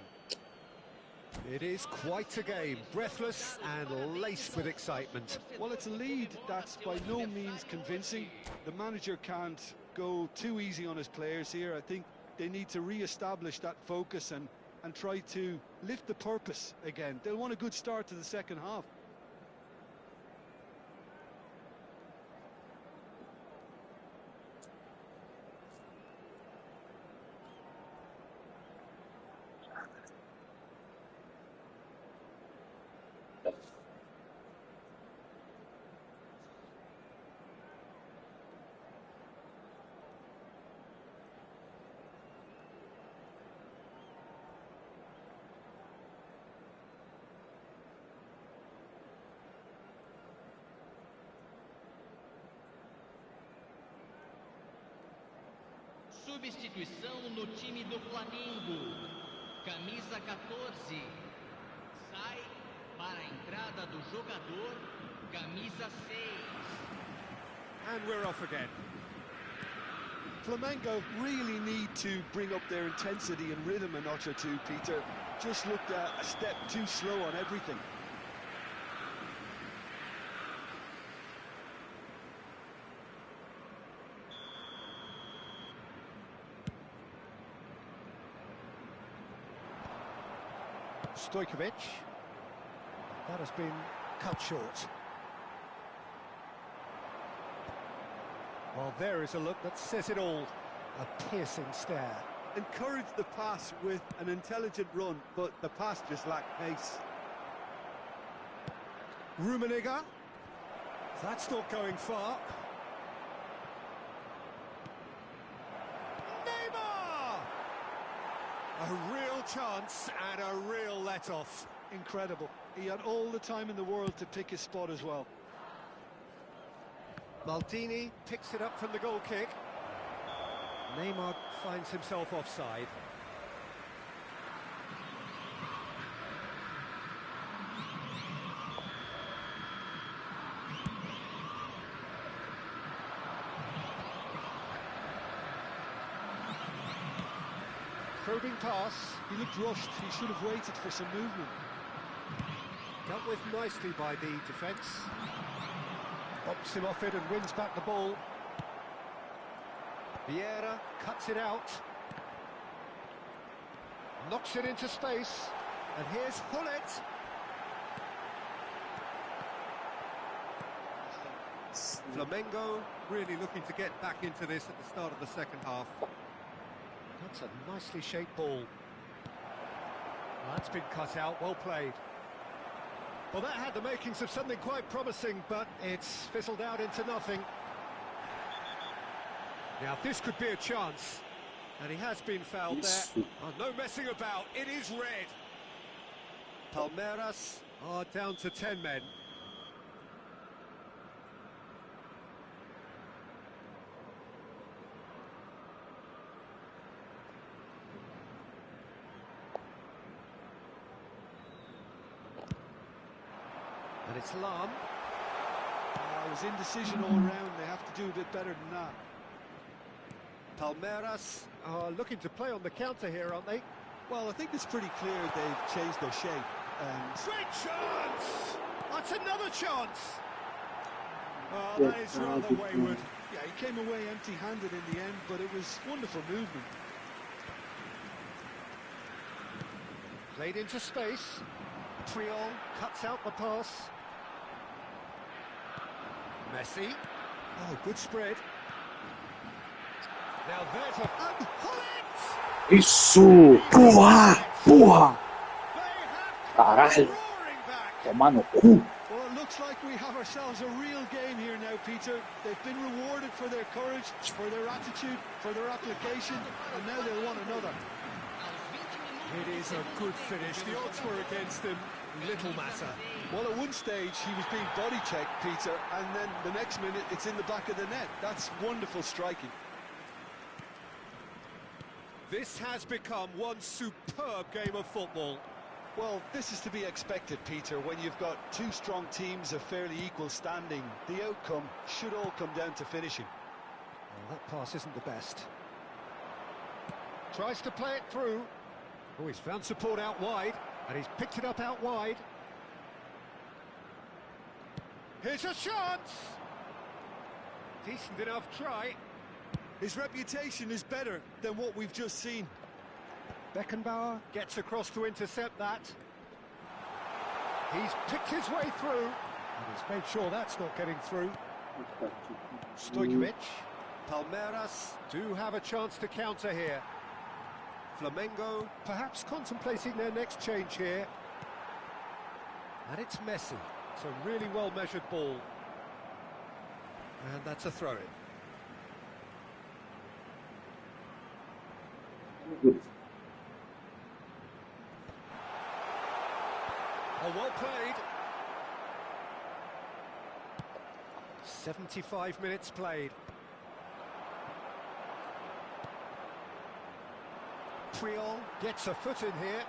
It is quite a game, breathless and laced with excitement. Well, it's a lead that's by no means convincing. The manager can't go too easy on his players here. I think they need to re-establish that focus and try to lift the purpose again. They'll want a good start to the second half. Substituição no time do Flamengo. Camisa 14. Sai para a entrada do jogador. Camisa 6. And we're off again. Flamengo really need to bring up their intensity and rhythm a notch or two, Peter. Just looked a step too slow on everything. Stojkovic. That has been cut short. Well, there is a look that says it all. A piercing stare. Encouraged the pass with an intelligent run, but the pass just lacked pace. Rummenigge. That's not going far. Neymar! A real chance and a real let-off. Incredible. He had all the time in the world to pick his spot as well. Maldini picks it up from the goal kick. Neymar finds himself offside. probing pass. He looked rushed. He should have waited for some movement. Dealt with nicely by the defence. Bops him off it and wins back the ball. Vieira cuts it out. Knocks it into space. And here's Hullet. Flamengo really looking to get back into this at the start of the second half. That's a nicely shaped ball. That's been cut out, well played. Well, that had the makings of something quite promising, but it's fizzled out into nothing. Now, this could be a chance. And he has been fouled there. Oh, no messing about, it is red. Palmeiras are down to 10 men. And it's Lam. It was indecision all round. They have to do a bit better than that. Palmeiras are looking to play on the counter here, aren't they? Well, I think it's pretty clear they've changed their shape. Great chance! That's another chance! Oh, that is rather wayward. Yeah, he came away empty-handed in the end, but it was wonderful movement. Played into space. Triol cuts out the pass. Messi. Oh, good spread. Now there's a... And Hullet! Isso! Porra! Porra! Caralho! Roaring back. Tomar no cu! Well, it looks like we have ourselves a real game here now, Peter. They've been rewarded for their courage, for their attitude, for their application, and now they'll want another. It is a good finish. The odds were against him. Little matter. Well, at one stage, he was being body-checked, Peter, and then the next minute, it's in the back of the net. That's wonderful striking. This has become one superb game of football. Well, this is to be expected, Peter, when you've got two strong teams of fairly equal standing. The outcome should all come down to finishing. Well, that pass isn't the best. Tries to play it through. Oh, he's found support out wide, and he's picked it up out wide. Here's a chance! Decent enough try. His reputation is better than what we've just seen. Beckenbauer gets across to intercept that. He's picked his way through, and he's made sure that's not getting through. Stojkovic. Palmeiras do have a chance to counter here. Flamengo perhaps contemplating their next change here. And it's Messi. It's a really well-measured ball. And that's a throw-in. Oh, well played. 75 minutes played. Triol gets a foot in here.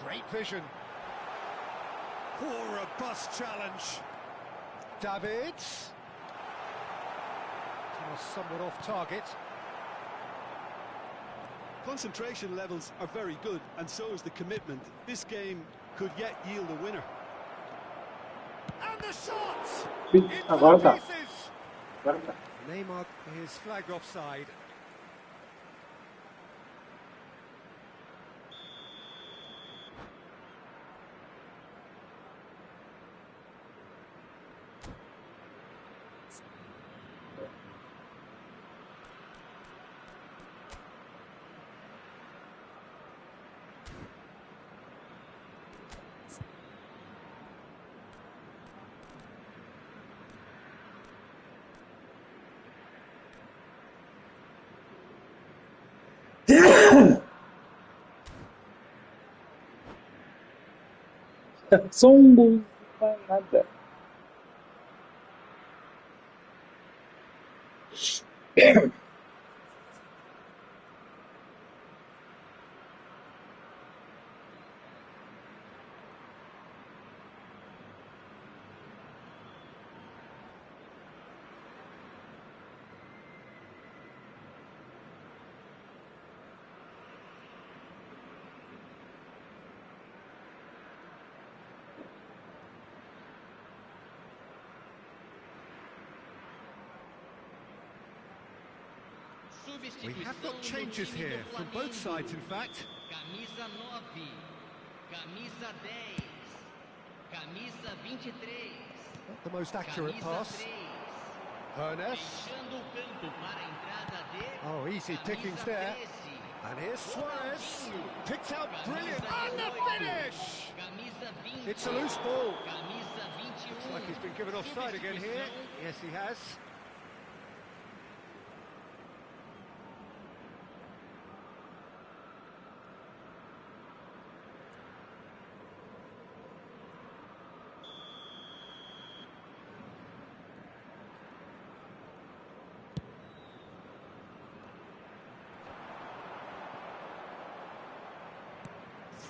Great vision. Poor robust challenge. Davids. Somewhat off target. Concentration levels are very good, and so is the commitment. This game could yet yield a winner. And the shot! Agora tá. Pieces. Agora tá. Neymar is flagged offside. Só um gol, não faz nada. We have got changes here from both sides, in fact. Camisa 9, camisa 10, camisa 23. Not the most accurate pass. Ernest. Oh, easy pickings there. And here's Suarez. Picked out brilliant. And the finish! It's a loose ball. Looks like he's been given offside again here. Yes, he has.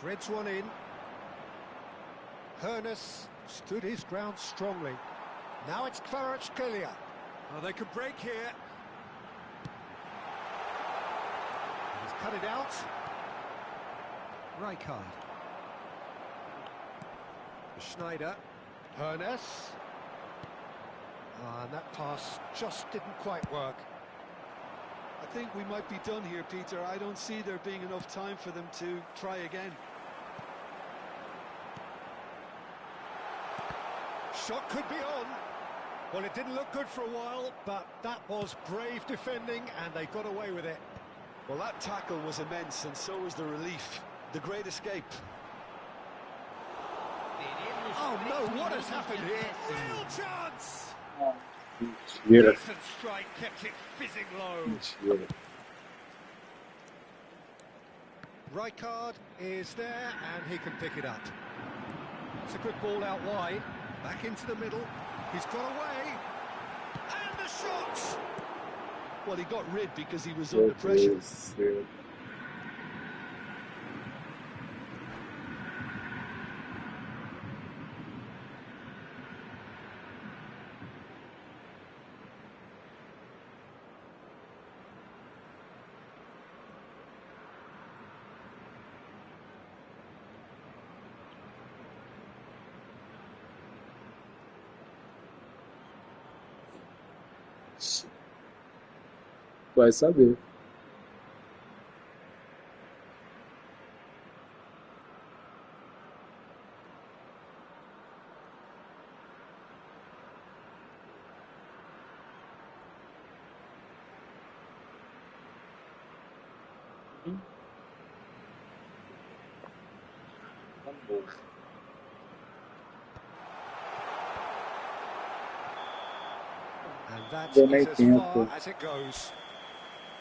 Threads one in. Ernest stood his ground strongly. Now it's Kvaratskhelia. Oh, they could break here. He's cut it out. Rijkaard. Schneider. Ernest. And that pass just didn't quite work. I think we might be done here, Peter. I don't see there being enough time for them to try again. Shot could be on. Well, it didn't look good for a while, but that was brave defending, and they got away with it. Well, that tackle was immense, and so was the relief. The great escape. Oh, no, what has happened here? Real chance! Mentira. Decent strike, kept it fizzing low. Mentira. Rijkaard is there, and he can pick it up. It's a good ball out wide. Back into the middle. He's got away. And the shot! Well, he got rid because he was under pressure. Vai saber. And that Deu is meio as tempo. far as it goes.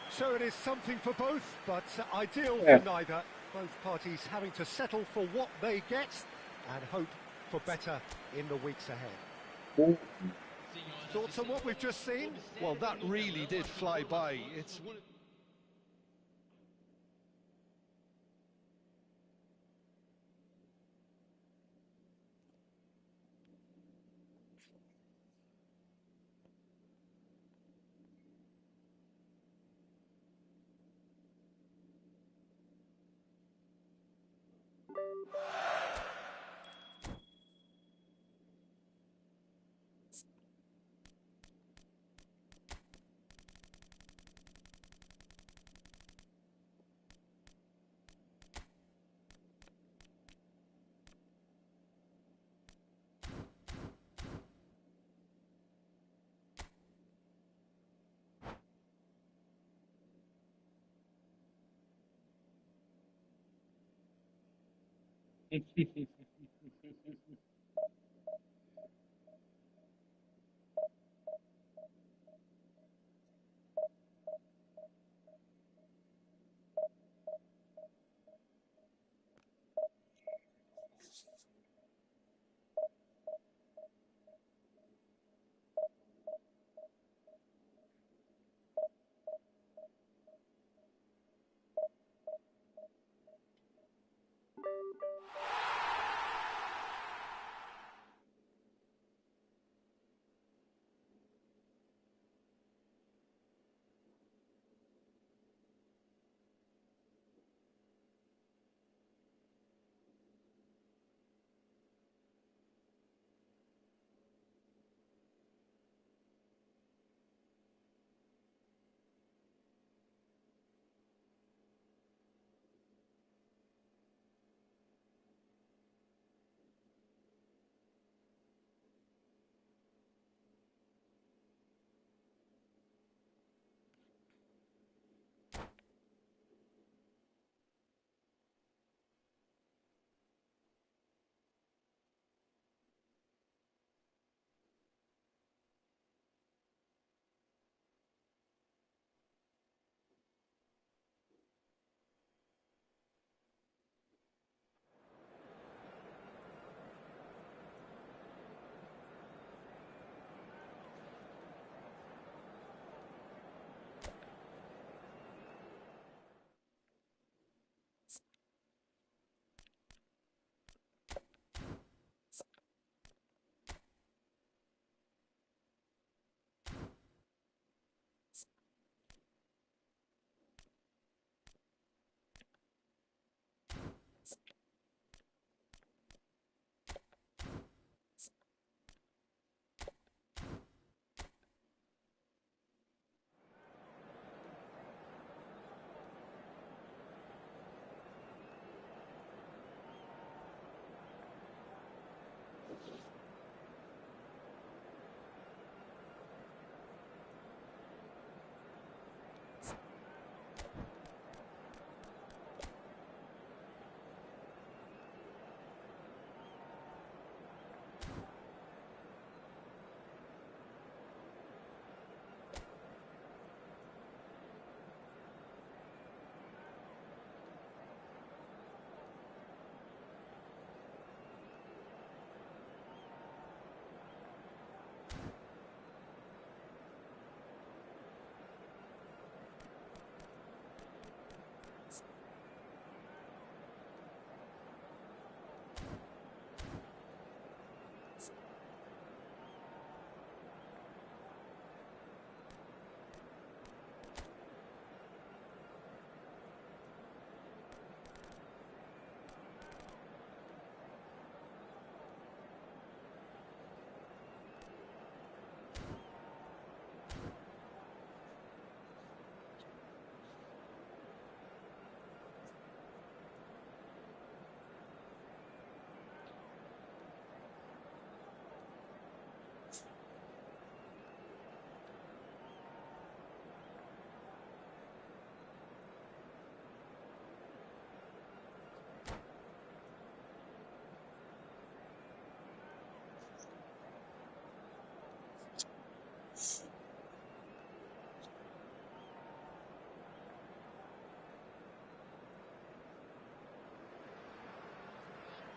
So it is something for both, but ideal Yeah. for neither. Both parties having to settle for what they get and hope for better in the weeks ahead. Thoughts on what we've just seen? Well, that really did fly by. It's one.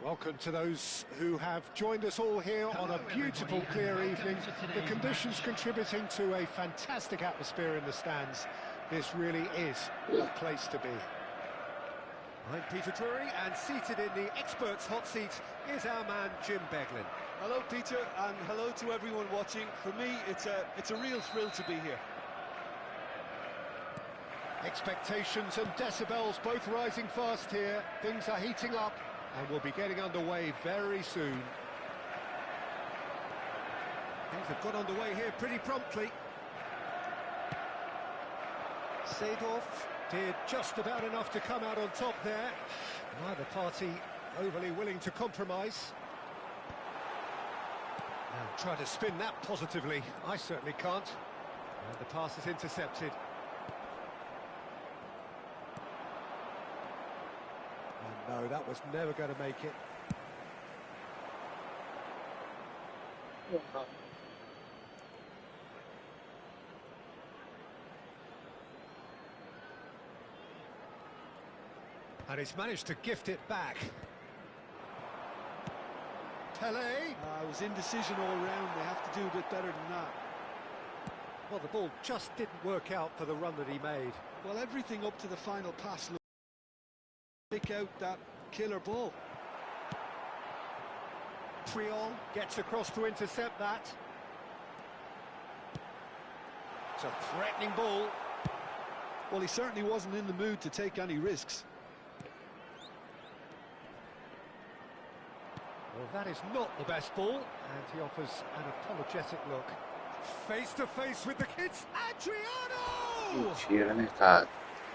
Welcome to those who have joined us all here on a beautiful, clear evening. The conditions contributing to a fantastic atmosphere in the stands. This really is a place to be. I'm Peter Drury, and seated in the experts' hot seat is our man Jim Beglin. Hello, Peter, and hello to everyone watching. For me, it's a real thrill to be here. Expectations and decibels both rising fast here. Things are heating up, and we'll be getting underway very soon. Things have got underway here pretty promptly. Seedorf did just about enough to come out on top there. Neither party overly willing to compromise. And try to spin that positively. I certainly can't. And the pass is intercepted. And no, that was never going to make it. And he's managed to gift it back. Pele. It was indecision all round. They have to do a bit better than that. Well, the ball just didn't work out for the run that he made. Well, everything up to the final pass looked pick out that killer ball. Triol gets across to intercept that. It's a threatening ball. Well, he certainly wasn't in the mood to take any risks. Well, that is not the best ball, and he offers an apologetic look. Face to face with the kids, Adriano! Mentira, né, cara?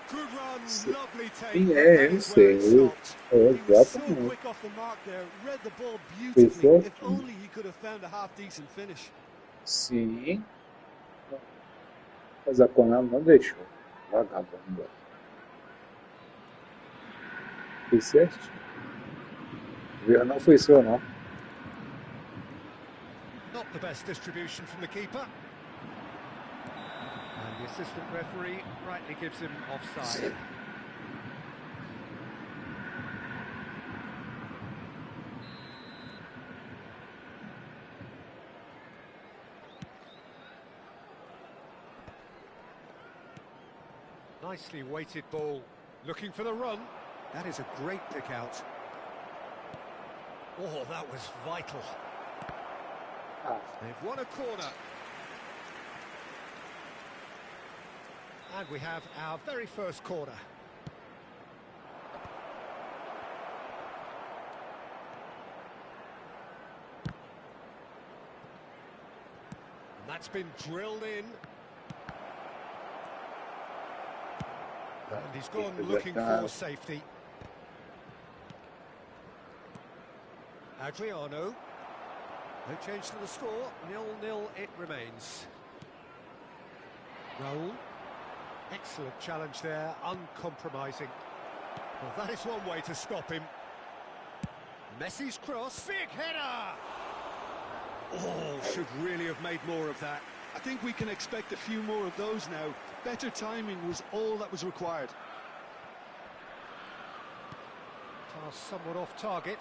Good run, lovely take. Sim, That eu is where it sei. stopped. He was so Exatamente. quick off the mark there, read the ball Fez beautifully. If certinho. only he could have found a half-decent finish. Sim. Mas a Konami não deixou. Vagabunda. Fez certinho. Não foi seu, não. Not the best distribution from the keeper. And the assistant referee rightly gives him offside. Nicely weighted ball. Looking for the run. That is a great pick out. Oh, that was vital. They've won a corner. And we have our very first corner. And that's been drilled in. And he's gone looking for safety. Adriano. No change to the score. 0-0 it remains. Raul. Excellent challenge there, uncompromising. Well, that is one way to stop him. Messi's cross. Big header! Oh, should really have made more of that. I think we can expect a few more of those now. Better timing was all that was required. Pass somewhat off target.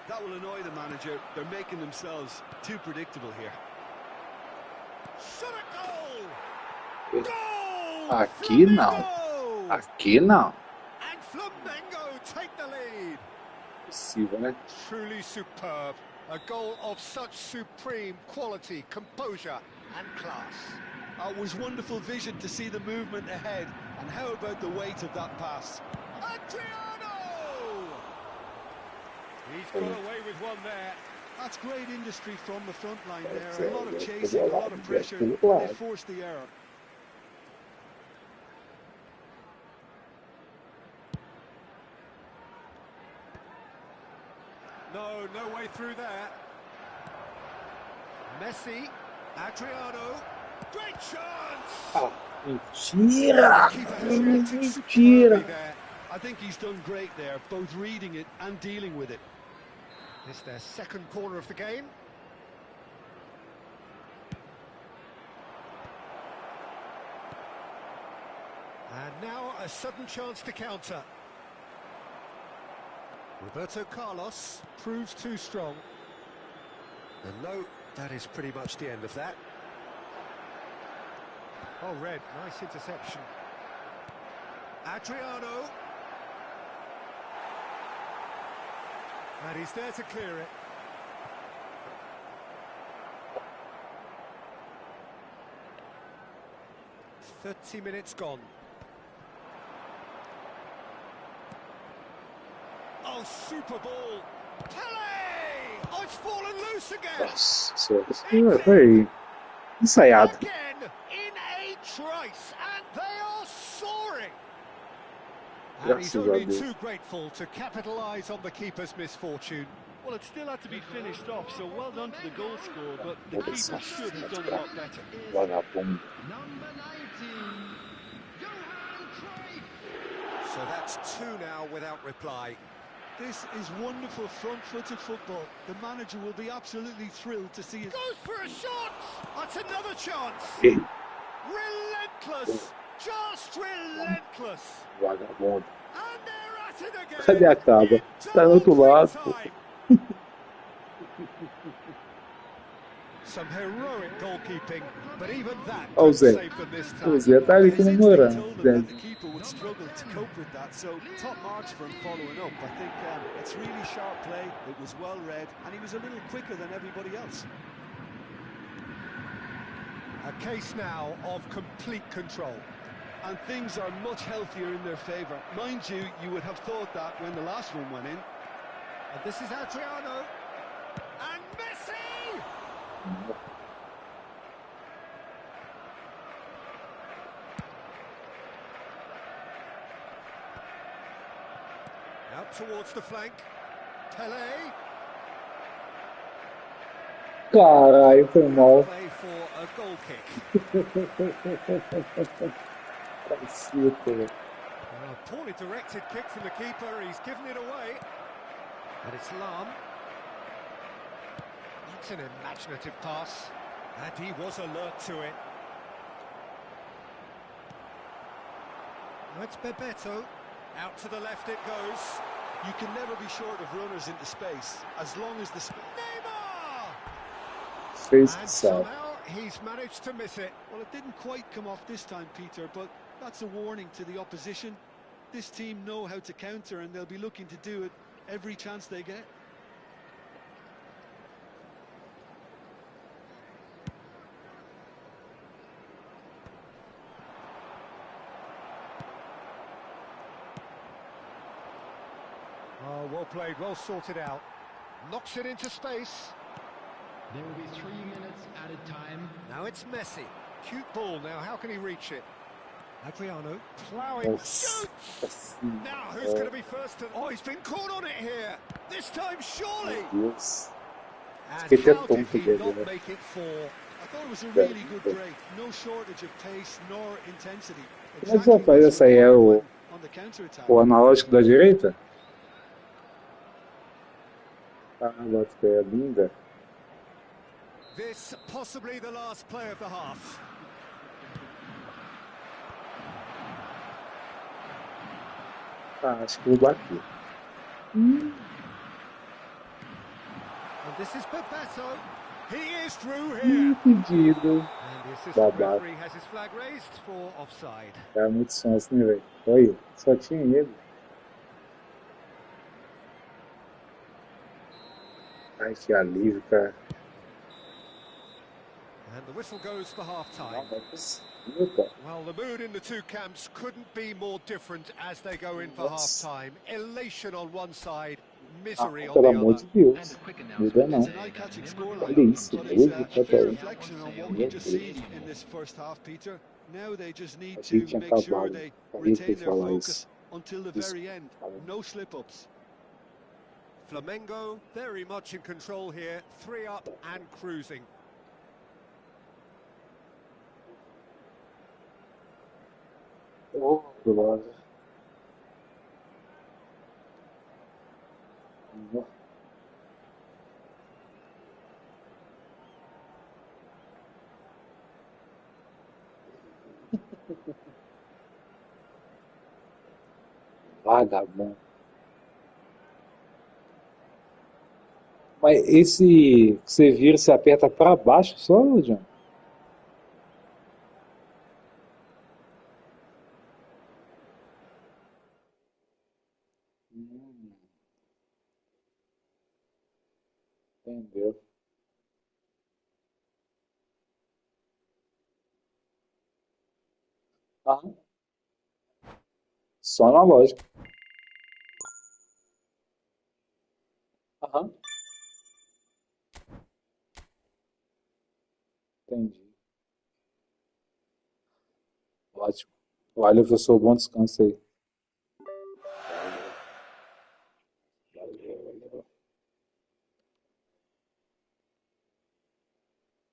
That will annoy the manager. They're making themselves too predictable here. Shot a goal! Goal! Aqui não. Flamengo! Aqui não. And Flamengo take the lead. Possível, né? Truly superb. A goal of such supreme quality, composure and class. It was wonderful vision to see the movement ahead. And how about the weight of that pass? Adriano! He's got away with one there. That's great industry from the front line there. A lot of chasing, a lot of pressure. They forced the error. No way through there. Messi, Adriano, great chance! Mentira! Keeper has reacted Mentira! superbly there. I think he's done great there, both reading it and dealing with it. It's their second corner of the game. And now a sudden chance to counter. Roberto Carlos proves too strong. And no, that is pretty much the end of that. Oh, Red, nice interception. Adriano. And he's there to clear it. "30 minutes gone. Oh, super ball. Pele! Oh, it's fallen loose again. Nossa senhora, foi ensaiado. Again in a trice, and they are soaring. And he's Graças a only Deus. too grateful to capitalise on the keeper's misfortune. Well, it still had to be finished off, so well done to the goal scorer, but the keeper should have done a lot better. Vagabundo. Number 19, Johan Cruyff. So that's 2 now without reply. This is wonderful front-footed football. The manager will be absolutely thrilled to see it. Goes for a shot. That's another chance. Ih, Relentless. Just relentless. vagabundo. And they're at it again. Cadê a cava? It's Tá no outro lado. time. Some heroic goalkeeping, but even that Ó o couldn't Zé. save them this O time. Zé tá ali His instinct comemorando. told him Zé. that the keeper would struggle to cope with that, so top marks for him following up. I think it's really sharp play, it was well read, and he was a little quicker than everybody else. A case now of complete control. And things are much healthier in their favour. Mind you, you would have thought that when the last one went in. And this is Adriano. And Messi! Out towards the flank. Pele. Caralho, foi mal. Play for a goal kick. Caceta, velho. A poorly directed kick from the keeper. He's given it away. And it's Lam. That's an imaginative pass. And he was alert to it. Now it's Bebeto. Out to the left it goes. You can never be short of runners into space, as long as the... Neymar! Fez que And sabe. somehow he's managed to miss it. Well, it didn't quite come off this time, Peter, but that's a warning to the opposition. This team know how to counter, and they'll be looking to do it every chance they get. Oh, well played, well sorted out. Knocks it into space. There will be 3 minutes added time. Now it's Messi. Cute ball now, how can he reach it? Adriano ploughing. Nossa Shoots! senhora. Now who's going to be first to... Oh, he's been caught on it here. This time surely. Meu Deus. And Fiquei até how did tonto he dele, not né? make it 4? I thought it was a really good break. No shortage of pace nor intensity. Como é que vai fazer essa aí? É o On the counter-attack. analógico da direita? Ah, bota é linda. This possibly the last play of the half. Ah, acho que vou bater. And this is Bebeto. He is through here. Impedido. And the assistant Babaca. referee has his flag raised for offside. Tá muito sonso, né, velho? Olha, só tinha ele. Ai, que alívio, cara. And the whistle goes for half-time. Não é possível, cara. Well, the mood in the two camps couldn't be more different as they go in for Nossa. half-time. Elation on one side, Ah, misery on pelo the amor other. de Deus. Muda não. It's an eye-catching scoreline, Olha isso, but olha it's isso, a fair olha. reflection on what we just seen in this first half, Peter. Now they just need Achei que to tinha make sure acabado. they Falei que retain ia their falar focus isso. until the Isso. very end. No slip-ups. Flamengo very much in control here, 3 up and cruising. Oh, droga. Vagabundo. Mas esse que você vira, você aperta pra baixo só, John? Entendeu? Aham. Só na lógica. Aham. Entendi. Ótimo. Valeu, professor. Bom descanso aí. Valeu, valeu.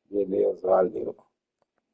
Beleza, valeu.